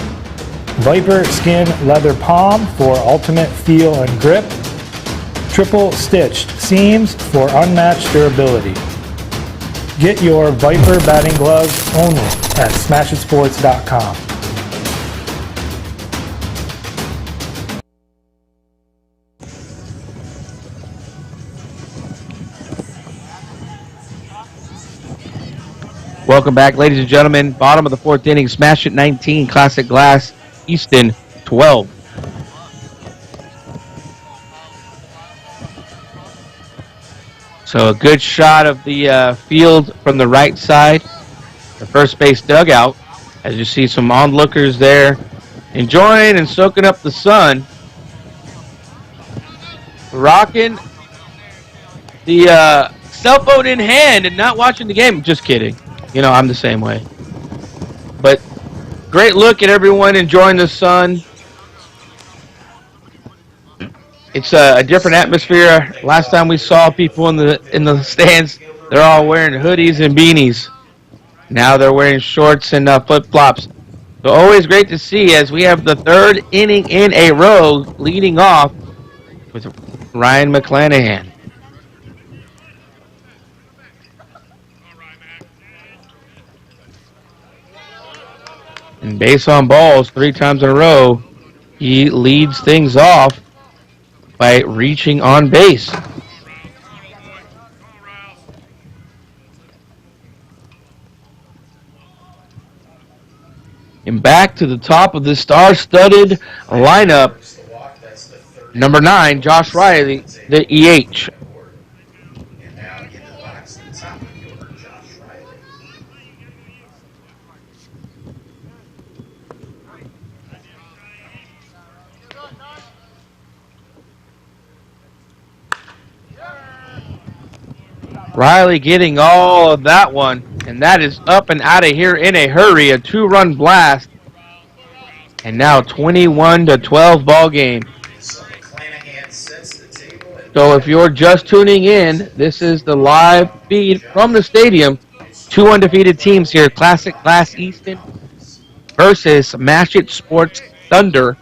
[SPEAKER 3] Viper Skin Leather Palm for ultimate feel and grip, triple stitched seams for unmatched durability. Get your Viper batting gloves only at smashitsports.com.
[SPEAKER 1] Welcome back, ladies and gentlemen. Bottom of the fourth inning, Smash It 19, Classic Glass, Easton 12. So a good shot of the field from the right side, the first base dugout, as you see some onlookers there enjoying and soaking up the sun. Rocking the cell phone in hand and not watching the game. Just kidding. You know, I'm the same way. But great look at everyone enjoying the sun. It's a different atmosphere. Last time we saw people in the stands, they're all wearing hoodies and beanies. Now they're wearing shorts and flip-flops. So always great to see as we have the third inning in a row leading off with Ryan McClanahan. And base on balls 3 times in a row, he leads things off by reaching on base. And back to the top of the star-studded lineup, number 9, Josh Riley, the EH.
[SPEAKER 2] And now into the box, the top of the order, Josh Riley.
[SPEAKER 1] Riley getting all of that one, and that is up and out of here in a hurry. A 2-run blast, and now 21-12 ball game.
[SPEAKER 2] So McClanahan sets the table.
[SPEAKER 1] So if you're just tuning in, this is the live feed from the stadium. 2 undefeated teams here, Classic Glass Easton versus Smash It Sports Thunder.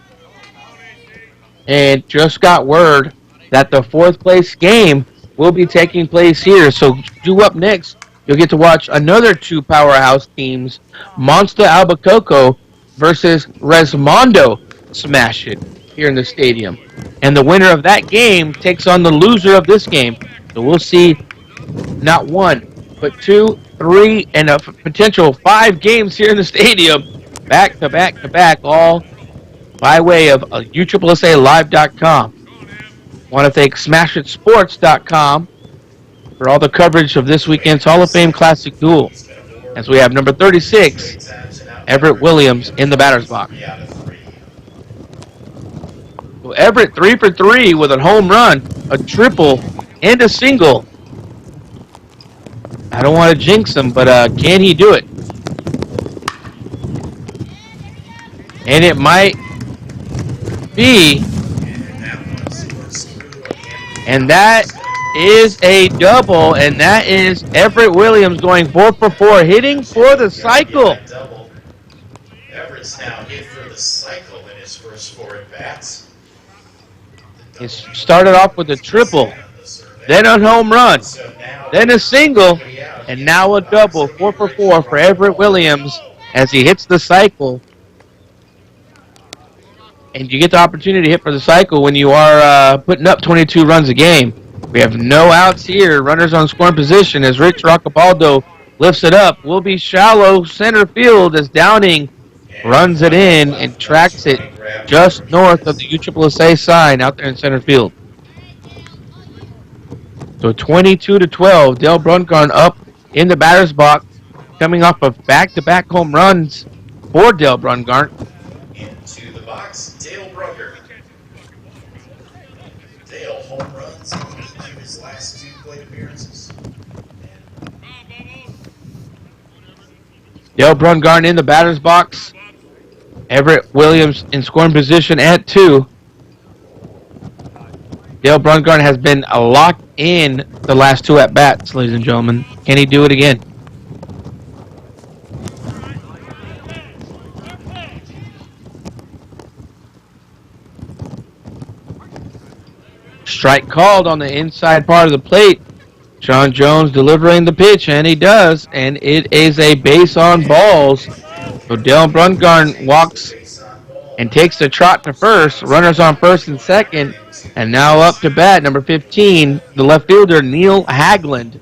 [SPEAKER 1] And just got word that the fourth place game will be taking place here. So due up next, you'll get to watch another 2 powerhouse teams, Monster Albuquerque versus Resmondo Smash It here in the stadium. And the winner of that game takes on the loser of this game. So we'll see not 1, but 2, 3, and a potential 5 games here in the stadium, back to back to back, all by way of USSSAlive.com. Want to thank SmashItSports.com for all the coverage of this weekend's Hall of Fame Classic Duel, as we have number 36, Everett Williams, in the batter's box. Well, Everett 3 for 3 with a home run, a triple, and a single. I don't want to jinx him, but can he do it? And it might be. And that is a double, and that is Everett Williams going 4 for 4, hitting for the cycle.
[SPEAKER 2] Everett's now hit for the cycle in his first 4 at-bats. The
[SPEAKER 1] It started off with a triple, then a home run, then a single, and now a double, 4 for 4 for Everett Williams as he hits the cycle. And you get the opportunity to hit for the cycle when you are putting up 22 runs a game. We have no outs here. Runners on scoring position as Rich Roccabaldo lifts it up. Will be shallow center field as Downing runs it in and tracks it just north of the USSSA sign out there in center field. So 22-12, Dale Brungarn up in the batter's box, coming off of back-to-back home runs for Dale Brungarn.
[SPEAKER 2] Into the box, Dale Brungarn. Dale home runs in his last 2 plate appearances.
[SPEAKER 1] Dale Brungarn in the batter's box. Everett Williams in scoring position at 2. Dale Brungarn has been locked in the last 2 at-bats, ladies and gentlemen. Can he do it again? Strike called on the inside part of the plate. Sean Jones delivering the pitch, and he does, and it is a base on balls. So Dale Brungarn walks and takes the trot to first. Runners on first and second, and now up to bat, number 15, the left fielder, Neil Hagland.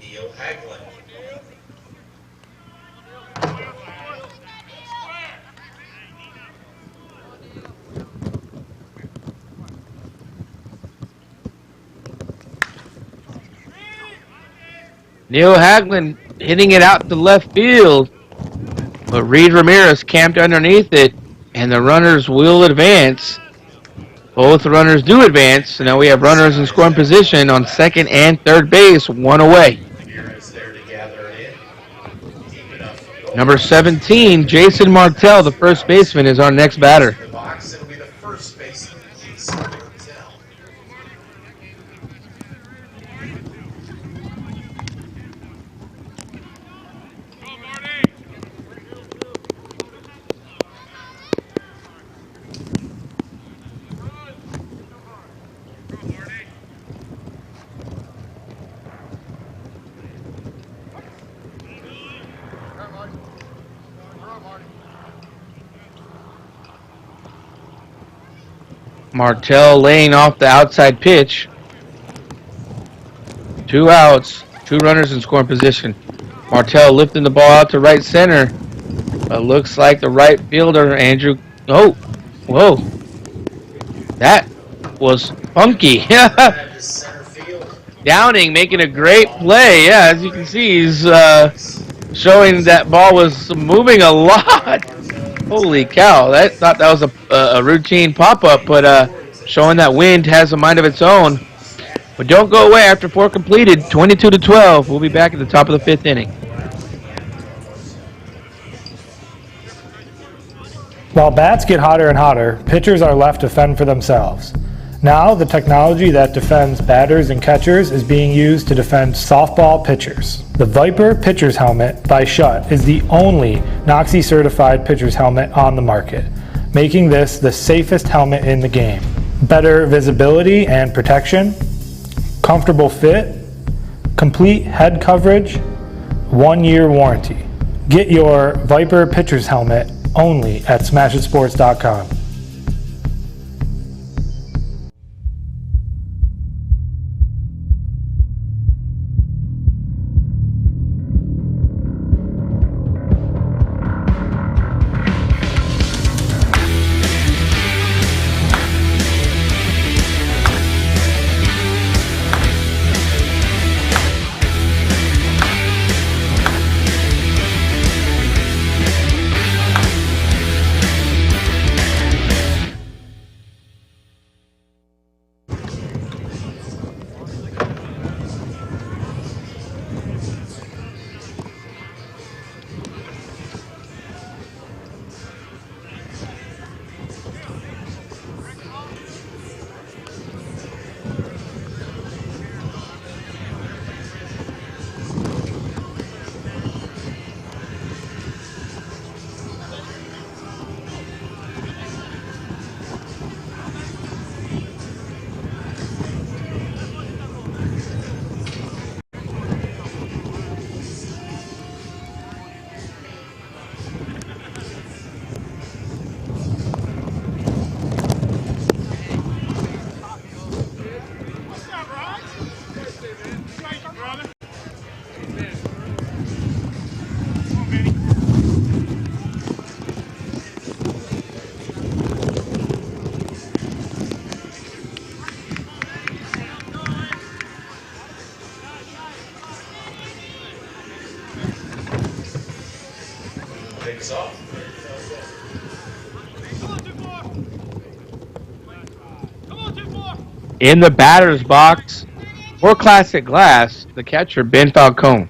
[SPEAKER 1] Neil Hagland hitting it out to left field, but Reed Ramirez camped underneath it, and the runners will advance. Both runners do advance, so now we have runners in scoring position on second and third base, 1 away. Number 17, Jason Martell, the first baseman, is our next batter. Martell laying off the outside pitch. 2 outs, 2 runners in scoring position. Martell lifting the ball out to right center. But looks like the right fielder, Andrew. Oh, whoa. That was funky. Downing making a great play. Yeah, as you can see, he's showing that ball was moving a lot. Holy cow, I thought that was a routine pop-up, but showing that wind has a mind of its own. But don't go away after 4 completed, 22-12. We'll be back at the top of the 5th inning.
[SPEAKER 3] While bats get hotter and hotter, pitchers are left to fend for themselves. Now, the technology that defends batters and catchers is being used to defend softball pitchers. The Viper Pitcher's Helmet by Schutt is the only NOXI-certified pitcher's helmet on the market, making this the safest helmet in the game. Better visibility and protection, comfortable fit, complete head coverage, 1-year warranty. Get your Viper Pitcher's Helmet only at smashitsports.com.
[SPEAKER 2] Takes off.
[SPEAKER 1] In the batter's box for Classic Glass, the catcher, Ben Falcone.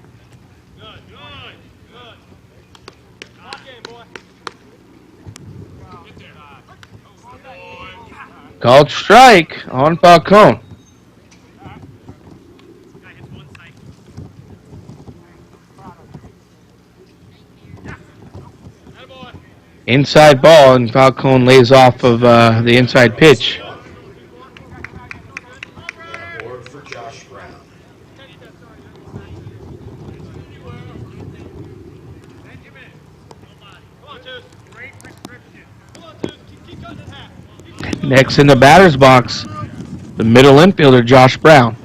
[SPEAKER 1] Called strike on Falcone. Inside ball, and Falcone lays off of the inside pitch.
[SPEAKER 2] Board for Josh Brown.
[SPEAKER 1] Next in the batter's box, the middle infielder, Josh Brown.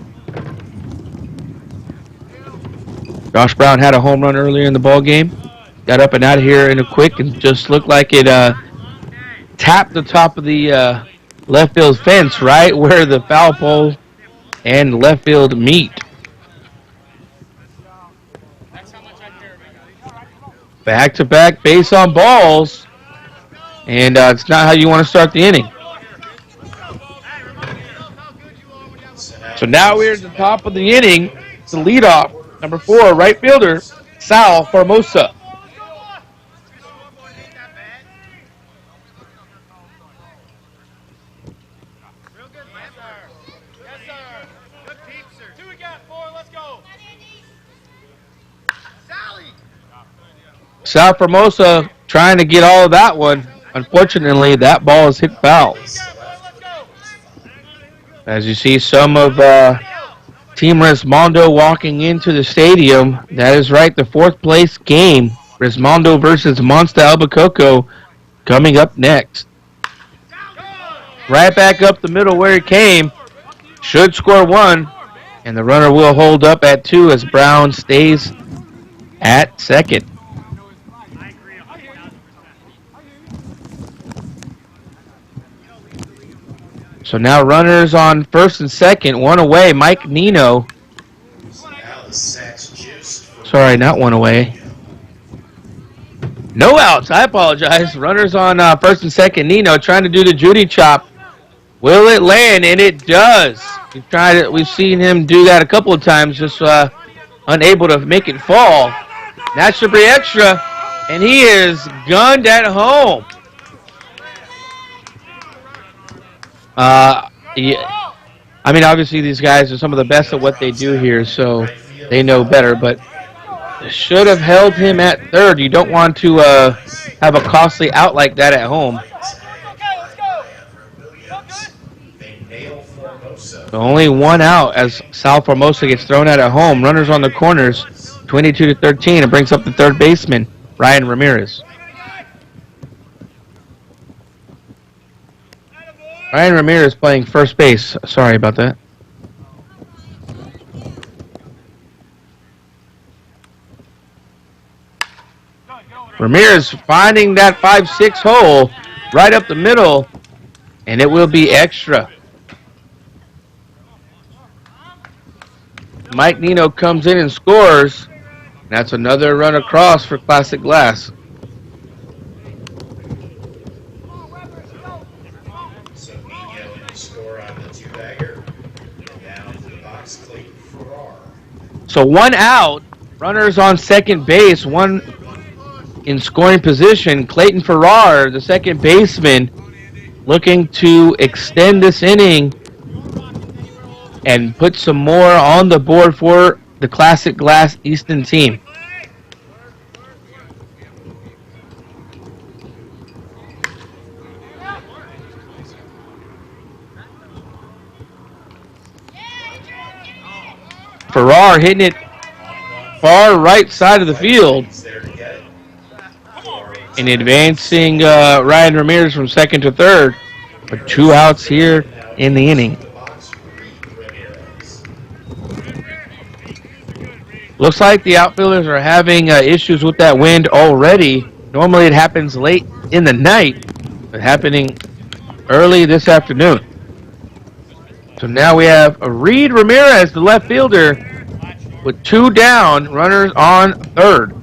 [SPEAKER 1] Josh Brown had a home run earlier in the ball game. Got up and out of here in a quick and just looked like it tapped the top of the left field fence right where the foul pole and left field meet. Back-to-back base on balls, and it's not how you want to start the inning. So now we're at the top of the inning. The leadoff, number 4, right fielder, Sal Formosa. Sal Formosa trying to get all of that one. Unfortunately, that ball is hit foul. As you see some of Team Rismondo walking into the stadium. That is right, the 4th place game, Rismondo versus Monster Albuquerque, coming up next. Right back up the middle where he came. Should score 1, and the runner will hold up at 2 as Brown stays at second. So now runners on first and second, 1 away. Mike Nino. Sorry, not 1 away. No outs. I apologize. Runners on first and second. Nino trying to do the Judy chop. Will it land? And it does. We've tried it. We've seen him do that a couple of times, just unable to make it fall. That should be extra, and he is gunned at home. Yeah, I mean, obviously these guys are some of the best at what they do here, so they know better, but should have held him at third. You don't want to have a costly out like that at home. So only 1 out as Sal Formosa gets thrown out at home. Runners on the corners, 22-13. It brings up the third baseman, Ryan Ramirez. Ryan Ramirez playing first base. Sorry about that. Ramirez finding that 5-6 hole right up the middle, and it will be extra. Mike Nino comes in and scores. That's another run across for Classic Glass. So 1 out, runners on second base, 1 in scoring position. Clayton Farrar, the second baseman, looking to extend this inning and put some more on the board for the Classic Glass Easton team. Farrar hitting it far right side of the field. And advancing Ryan Ramirez from second to third. With 2 outs here in the inning. Looks like the outfielders are having issues with that wind already. Normally it happens late in the night, but happening early this afternoon. So now we have Reed Ramirez, the left fielder, with 2 down, runners on third.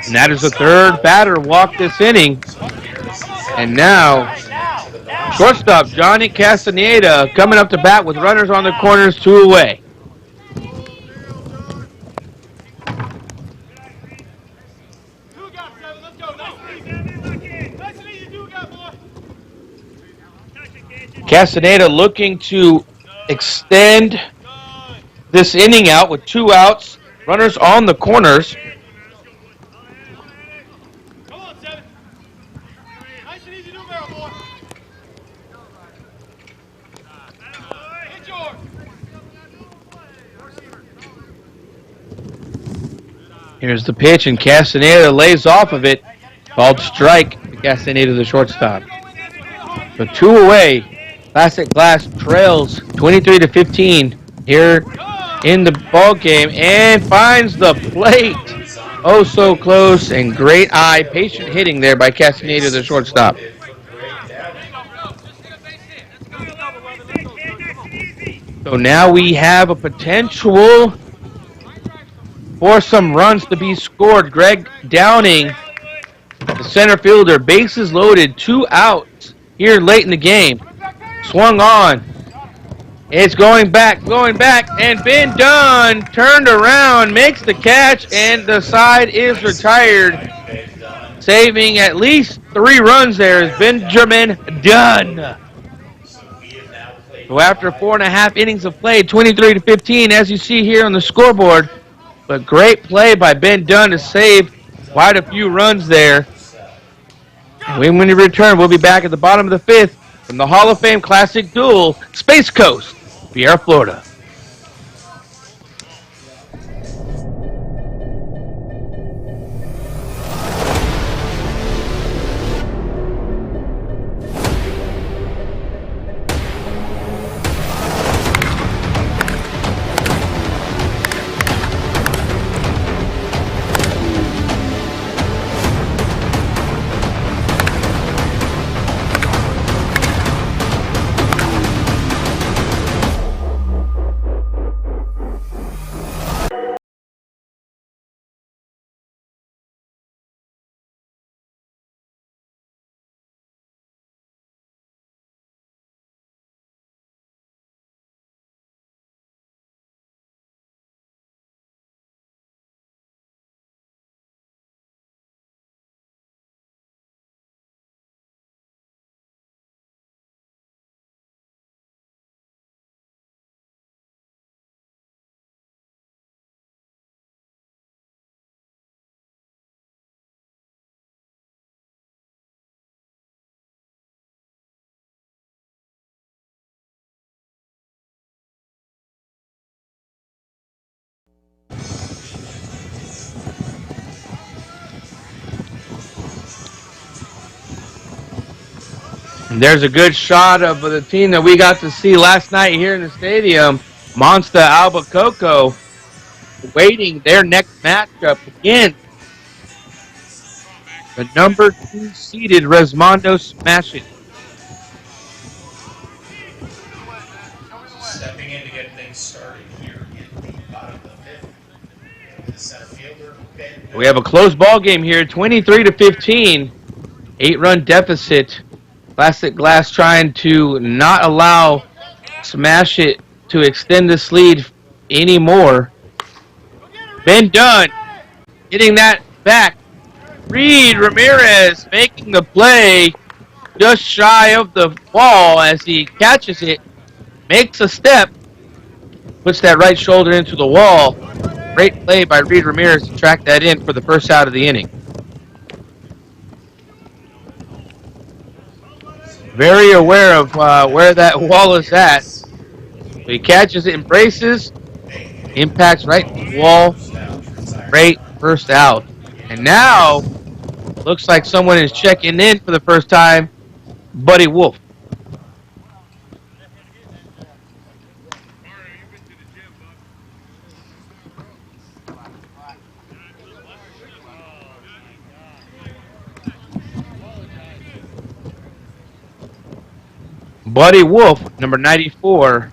[SPEAKER 1] And that is the third batter walk this inning. And now, shortstop Johnny Castaneda coming up to bat with runners on the corners, 2 away. Castaneda looking to extend this inning out with 2 outs, runners on the corners. Here's the pitch, and Castaneda lays off of it. Called strike to Castaneda, the shortstop. So 2 away. Classic Glass trails 23-15 here in the ball game and finds the plate. Oh, so close, and great eye, patient hitting there by Castaneda, the shortstop. So now we have a potential for some runs to be scored. Greg Downing, the center fielder, bases loaded, 2 outs here late in the game. Swung on. It's going back, and Ben Dunn turned around, makes the catch, and the side is retired. Saving at least 3 runs there is Benjamin Dunn. So after 4.5 innings of play, 23-15, as you see here on the scoreboard. But great play by Ben Dunn to save quite a few runs there. When we return, we'll be back at the bottom of the 5th from the Hall of Fame Classic Duel, Space Coast, Sierra, Florida. And there's a good shot of the team that we got to see last night here in the stadium. Monster Albuquerque waiting their next matchup against the number 2 seeded Resmondo Smashing.
[SPEAKER 2] Stepping in to get things started here in the bottom of the 5th. The center fielder, Ben.
[SPEAKER 1] We have a close ball game here, 23-15, 8-run deficit. Classic Glass trying to not allow Smash It to extend this lead anymore. Ben Dunn getting that back. Reed Ramirez making the play just shy of the ball as he catches it, makes a step, puts that right shoulder into the wall. Great play by Reed Ramirez to track that in for the first out of the inning. Very aware of where that wall is at. So he catches it, embraces, impacts right to the wall. Great first out. And now, looks like someone is checking in for the first time, Buddy Wolf. Buddy Wolf, number 94,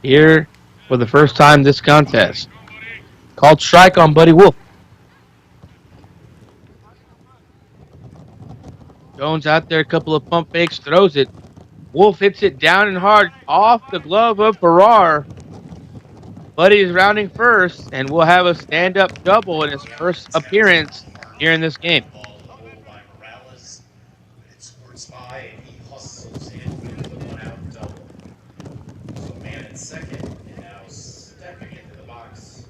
[SPEAKER 1] here for the first time this contest. Called strike on Buddy Wolf. Jones out there, a couple of pump fakes, throws it. Wolf hits it down and hard off the glove of Farrar. Buddy is rounding first, and we'll have a stand-up double in his first appearance here in this game.
[SPEAKER 2] Ball to the hole by Morales. It squirts by and he hustles in with the 1-out double. So man at second, and now stepping into the box,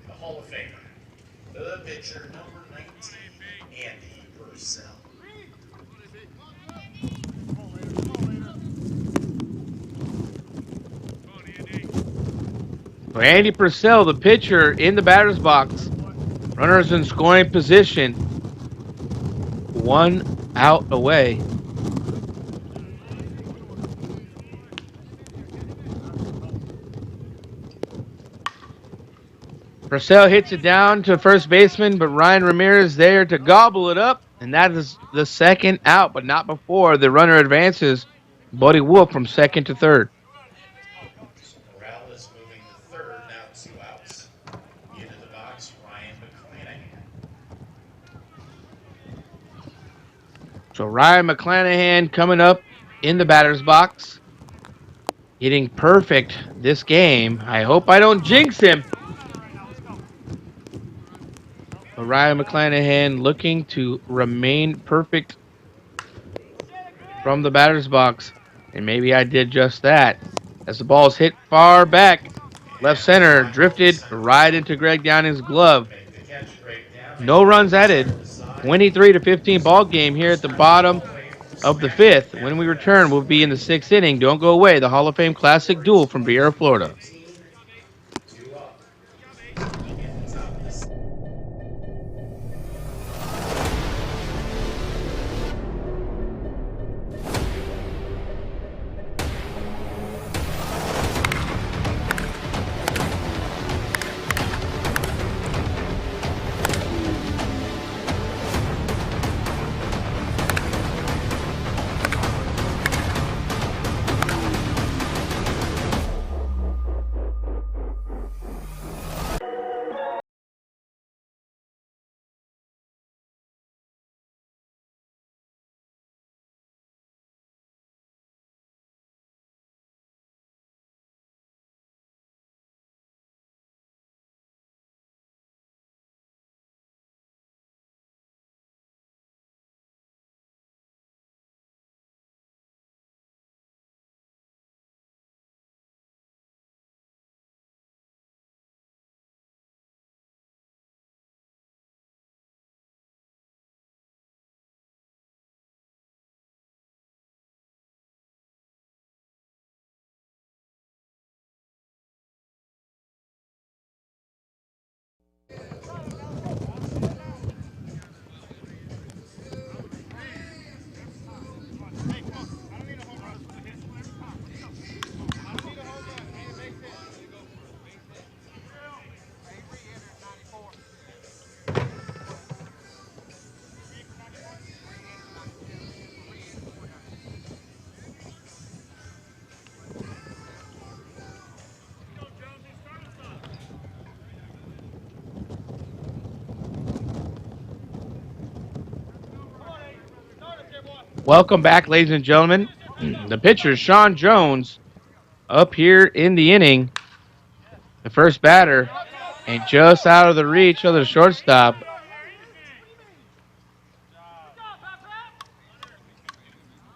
[SPEAKER 2] the Hall of Famer, the pitcher number 19, Andy Purcell.
[SPEAKER 1] For Andy Purcell, the pitcher in the batter's box. Runners in scoring position. 1 out away. Purcell hits it down to first baseman, but Ryan Ramirez there to gobble it up, and that is the second out, but not before the runner advances. Buddy Wolf from second to third.
[SPEAKER 2] Morales moving to third, now 2 outs. Into the box, Ryan McClanahan.
[SPEAKER 1] So Ryan McClanahan coming up in the batter's box. Hitting perfect this game. I hope I don't jinx him. But Ryan McClanahan looking to remain perfect from the batter's box. And maybe I did just that. As the ball is hit far back, left center, drifted right into Greg Downing's glove. No runs added. 23-15 ball game here at the bottom of the 5th. When we return, we'll be in the 6th inning. Don't go away. The Hall of Fame Classic Duel from Viera, Florida. Welcome back, ladies and gentlemen. The pitcher, Sean Jones, up here in the inning. The first batter, and just out of the reach of the shortstop.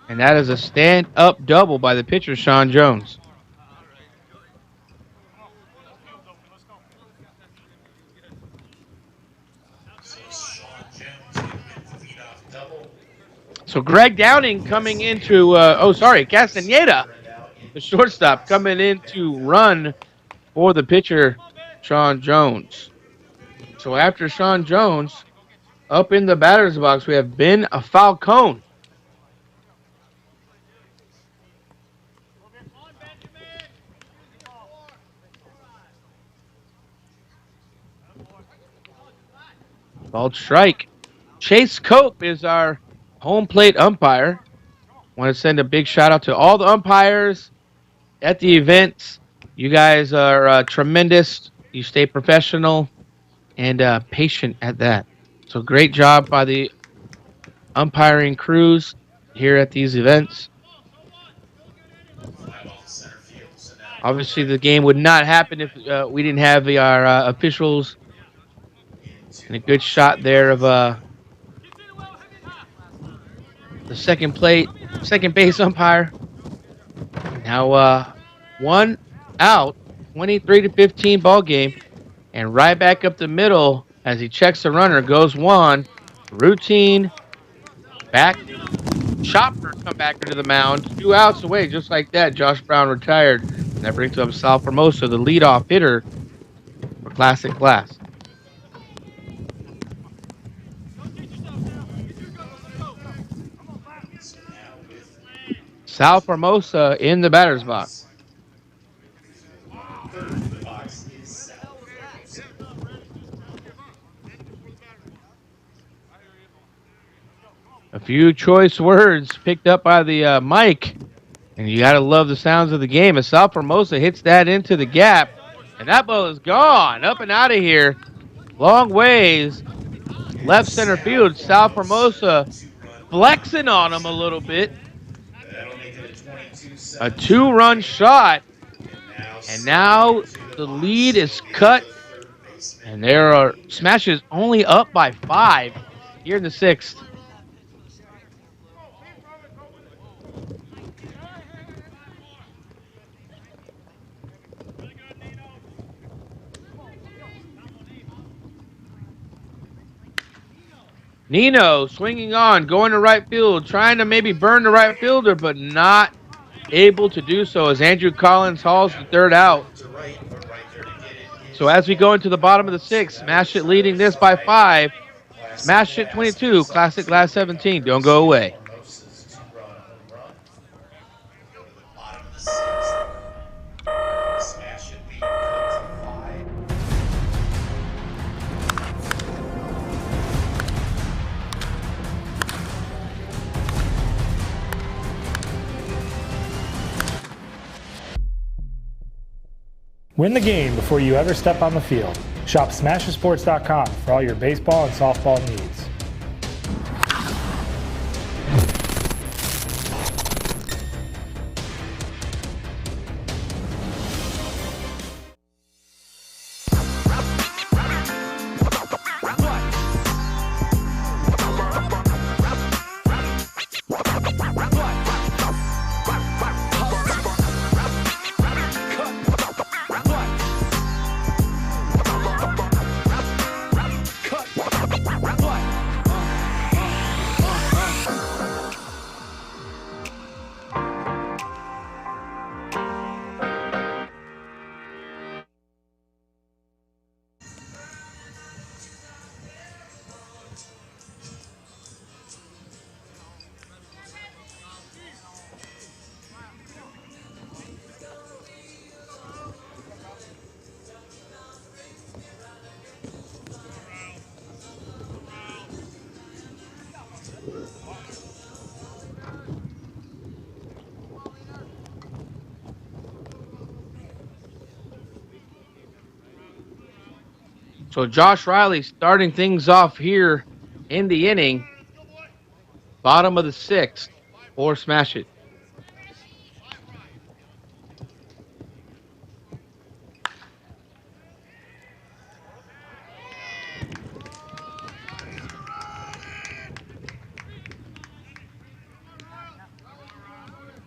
[SPEAKER 1] And that is a stand-up double by the pitcher, Sean Jones. So Greg Downing coming into, Castaneda, the shortstop, coming in to run for the pitcher, Sean Jones. So after Sean Jones, up in the batter's box, we have Ben Falcone. Ball strike. Chase Cope is our home plate umpire. Want to send a big shout out to all the umpires at the events. You guys are tremendous. You stay professional and patient at that. So great job by the umpiring crews here at these events.
[SPEAKER 2] Fly ball to center field. So now
[SPEAKER 1] Obviously, the game would not happen if we didn't have our officials.
[SPEAKER 2] into
[SPEAKER 1] And a good shot there of the second base umpire. Now 1 out, 23-15 ball game, and right back up the middle as he checks the runner goes one. Routine back. Chopper come back into the mound. 2 outs away, just like that. Josh Brown retired. And that brings up Sal Formosa, the leadoff hitter for Classic Glass.
[SPEAKER 2] so now with
[SPEAKER 1] Sal Formosa in the batter's box.
[SPEAKER 2] third in the box is Sal.
[SPEAKER 1] A few choice words picked up by the mic. And you got to love the sounds of the game. As Sal Formosa hits that into the gap. And that ball is gone. Up and out of here. Long ways. Left center field. Sal Formosa flexing on him a little bit.
[SPEAKER 2] That'll make it a 22-7.
[SPEAKER 1] A 2-run shot.
[SPEAKER 2] And
[SPEAKER 1] And now the lead is cut.
[SPEAKER 2] third baseman.
[SPEAKER 1] And there are Smashes only up by 5 here in the 6th. Nino swinging on, going to right field, trying to maybe burn the right fielder, but not able to do so as Andrew Collins hauls the third out.
[SPEAKER 2] To right, but right there to get it is
[SPEAKER 1] So as we go into the bottom of the 6th, Smash It leading this by 5. Smash It 22, Classic Glass 17. Don't go away.
[SPEAKER 2] Formosa's 2-run home run. Go to the bottom of the 6th. Smash it lead cut to 5.
[SPEAKER 3] Win the game before you ever step on the field. Shop SmasherSports.com for all your baseball and softball needs.
[SPEAKER 1] So Josh Riley starting things off here in the inning. Bottom of the 6th for Smash It.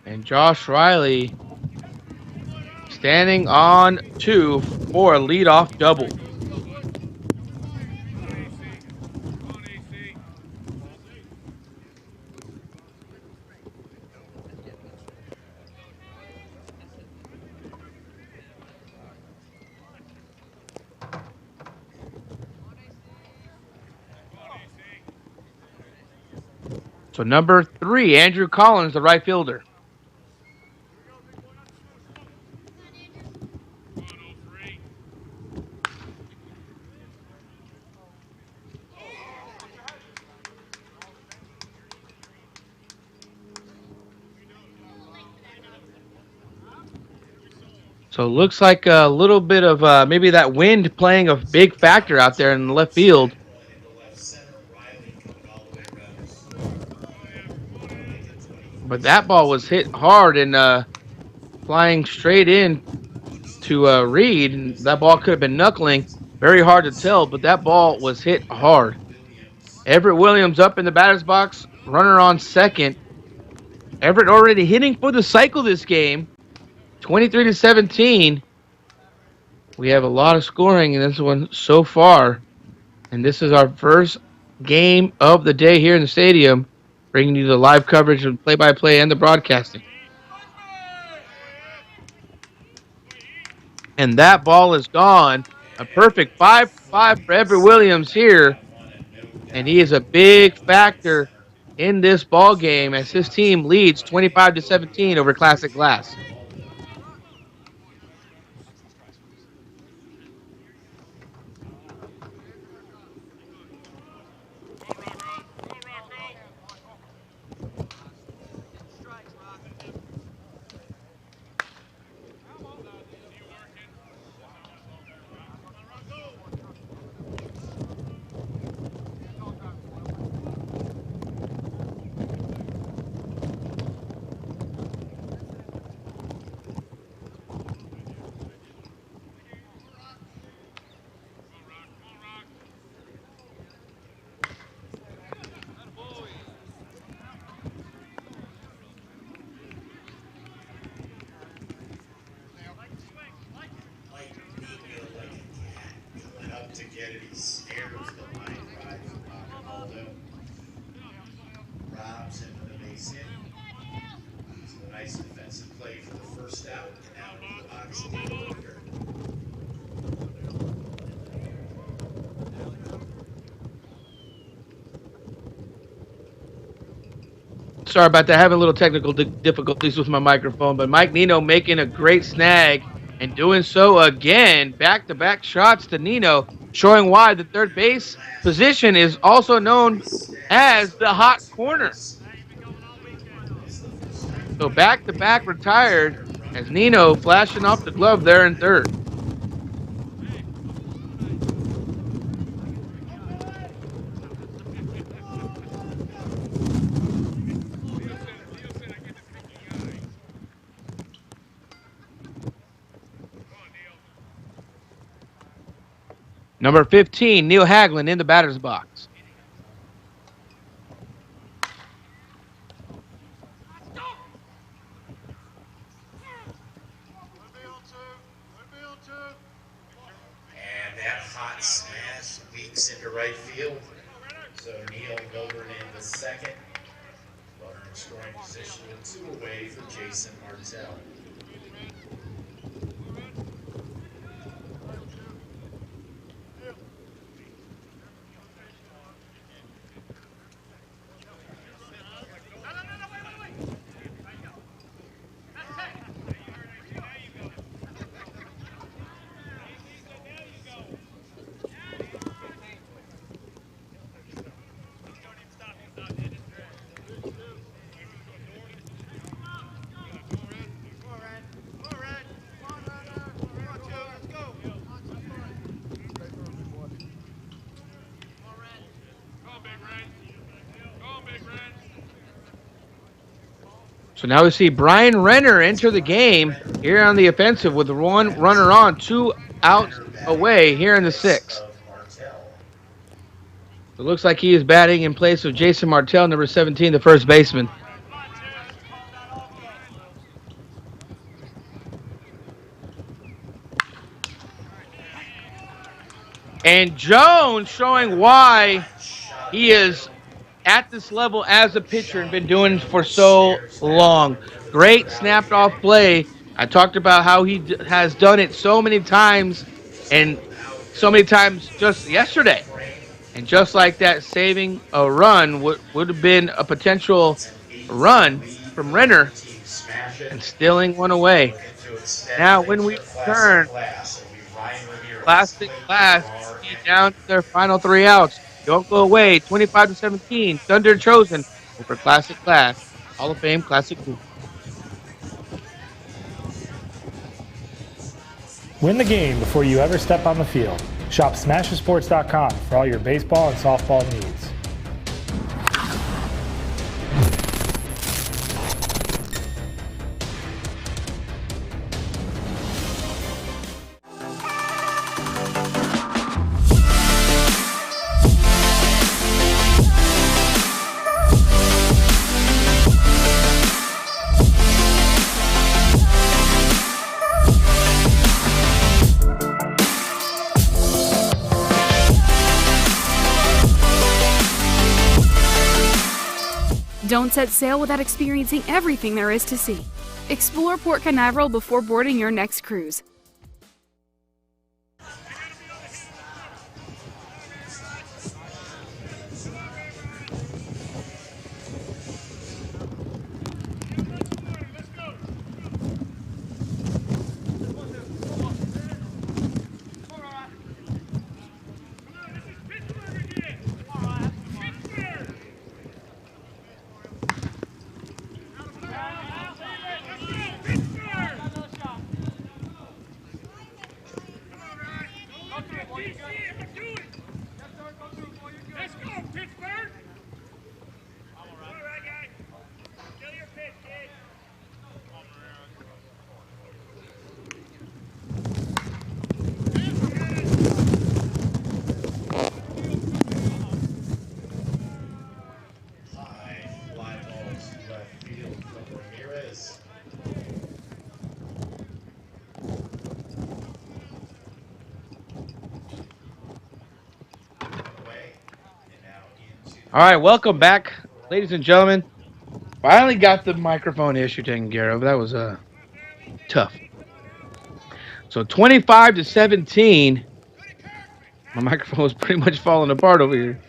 [SPEAKER 1] And Josh Riley standing on 2 for a leadoff double. So number 3, Andrew Collins, the right fielder. So it looks like a little bit of maybe that wind playing a big factor out there in the left field.
[SPEAKER 2] Into left center, Riley coming all the way around.
[SPEAKER 1] but that ball was hit hard and flying straight in to Reed, and that ball could have been knuckling. Very hard to tell, but that ball was hit hard. Everett Williams up in the batter's box, runner on second. Everett already hitting for the cycle this game, 23-17. We have a lot of scoring in this one so far, and this is our first game of the day here in the stadium, bringing you the live coverage of play-by-play and the broadcasting. And that ball is gone. A perfect 5-5 for Everett Williams here, and he is a big factor in this ball game as his team leads 25-17 over Classic Glass.
[SPEAKER 2] To get it, he stares the line drive from Ronaldo. Robs into the base hit. So a nice defensive play for the first out, and now into the box of the order.
[SPEAKER 1] Sorry about that. Having a little technical difficulties with my microphone, but Mike Nino making a great snag and doing so again. Back-to-back shots to Nino, showing why the third base position is also known as the hot corner. So back-to-back retired as Nino flashing off the glove there in third. Number 15, Neil Haglund in the batter's box.
[SPEAKER 2] And that hot smash leaks into right field. So Neil Milburn in the second. Runner in scoring position with two away for Jason Martell.
[SPEAKER 1] So now we see Brian Renner enter the game here on the offensive with one runner on, 2 outs away here in the sixth. It looks like he is batting in place of Jason Martell, number 17, the first baseman. And Jones showing why he is at this level as a pitcher and been doing it for so long. Great snapped off play. I talked about how he has done it so many times and so many times just yesterday. And just like that, saving a run would have been a potential run from Renner and stealing one away. Now when we return, Classic Glass down to their final 3 outs. Don't go away. 25-17. Thunder chosen over Classic Glass. Hall of Fame Classic Group.
[SPEAKER 3] Win the game before you ever step on the field. Shop SmasherSports.com for all your baseball and softball needs.
[SPEAKER 4] Don't set sail without experiencing everything there is to see. Explore Port Canaveral before boarding your next cruise.
[SPEAKER 7] Let's go, Pittsburgh! All right, guys. Kill your pitch, kid.
[SPEAKER 2] High fly ball to left field from Ramirez. Away. And now into
[SPEAKER 1] All right, welcome back, ladies and gentlemen. Finally got the microphone issue taken care of. That was tough. So 25-17. My microphone was pretty much falling apart over here.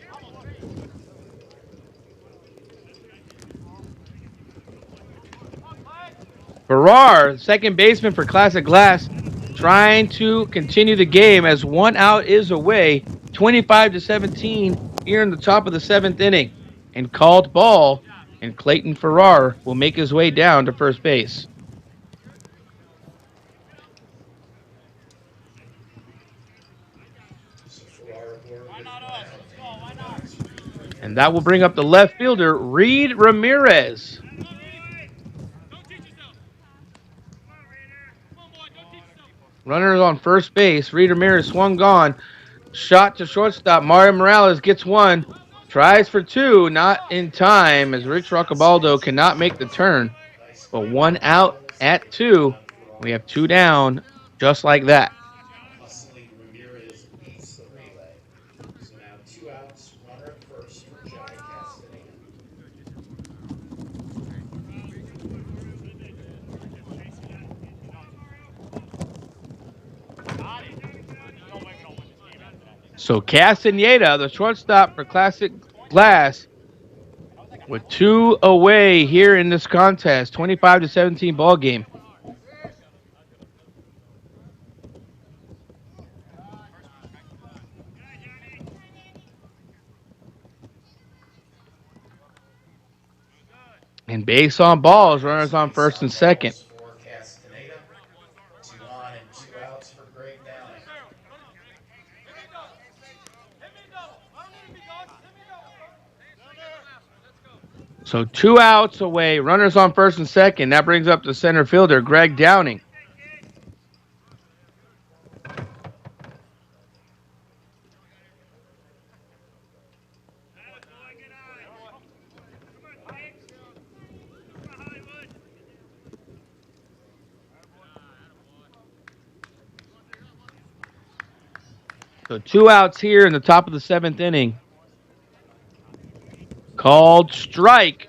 [SPEAKER 1] Farrar, second baseman for Classic Glass, trying to continue the game as one out is away. 25-17 here in the top of the seventh inning. And called ball, and Clayton Farrar will make his way down to first base. And that will bring up the left fielder, Reed Ramirez. Runners on first base. Reed Ramirez swung gone. Shot to shortstop. Mario Morales gets one. Tries for two. Not in time as Rich Roccabaldo cannot make the turn. But one out at two. We have two down just like that.
[SPEAKER 2] hustling Ramirez leads the relay. So now 2 outs, runner at first for Johnny Castaneda.
[SPEAKER 1] So Castaneda, the shortstop for Classic Glass, with two away here in this contest. 25-17 ball game. And base on balls, runners on first and second.
[SPEAKER 2] For Castaneda. 2 on and 2 outs for Greg Downing.
[SPEAKER 1] So 2 outs away, runners on first and second. That brings up the center fielder, Greg Downing. So 2 outs here in the top of the seventh inning. Called strike.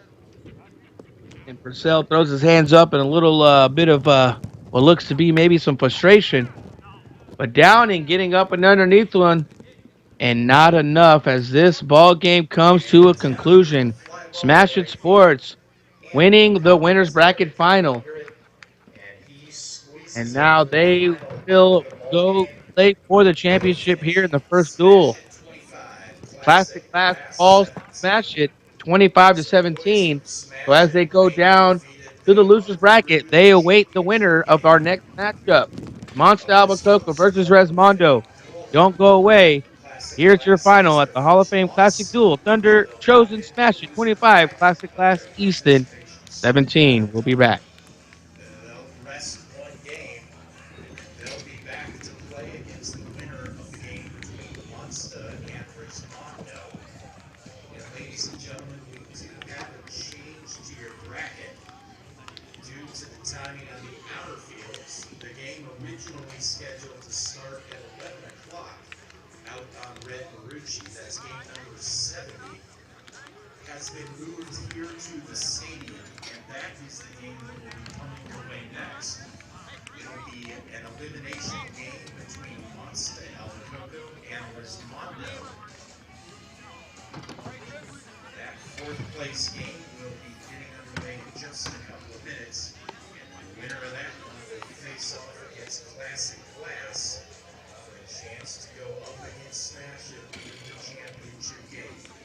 [SPEAKER 1] And Purcell throws his hands up in a little bit of what looks to be maybe some frustration. But Downing getting up and underneath one, and not enough as this ball game comes to a conclusion. Smash It Sports winning the winners bracket final. And now they will go play for the championship here in the first duel. Classic Glass falls to Smash It 25-17. So as they go down to the losers bracket, they await the winner of our next matchup. Monster Albuquerque versus Resmondo. Don't go away. Here's your final at the Hall of Fame Classic Duel. Thunder Chosen Smash It 25. Classic Glass Easton 17. We'll be back.
[SPEAKER 2] They'll rest one game. They'll be back to play against the winner of the game between Monster and Resmondo. And ladies and gentlemen, we do have a change to your bracket. Due to the timing of the outer fields, the game originally scheduled to start at 11 o'clock out on Red Marucci. That's game number 70. has been moved here to the stadium, and that is the game that will be coming your way next. It'll be an elimination game between Monza El Coco and Rismondo. That fourth place game will be getting underway in just a couple of minutes, and the winner of that one will face off against Classic Glass for a chance to go up against Smash at the championship game.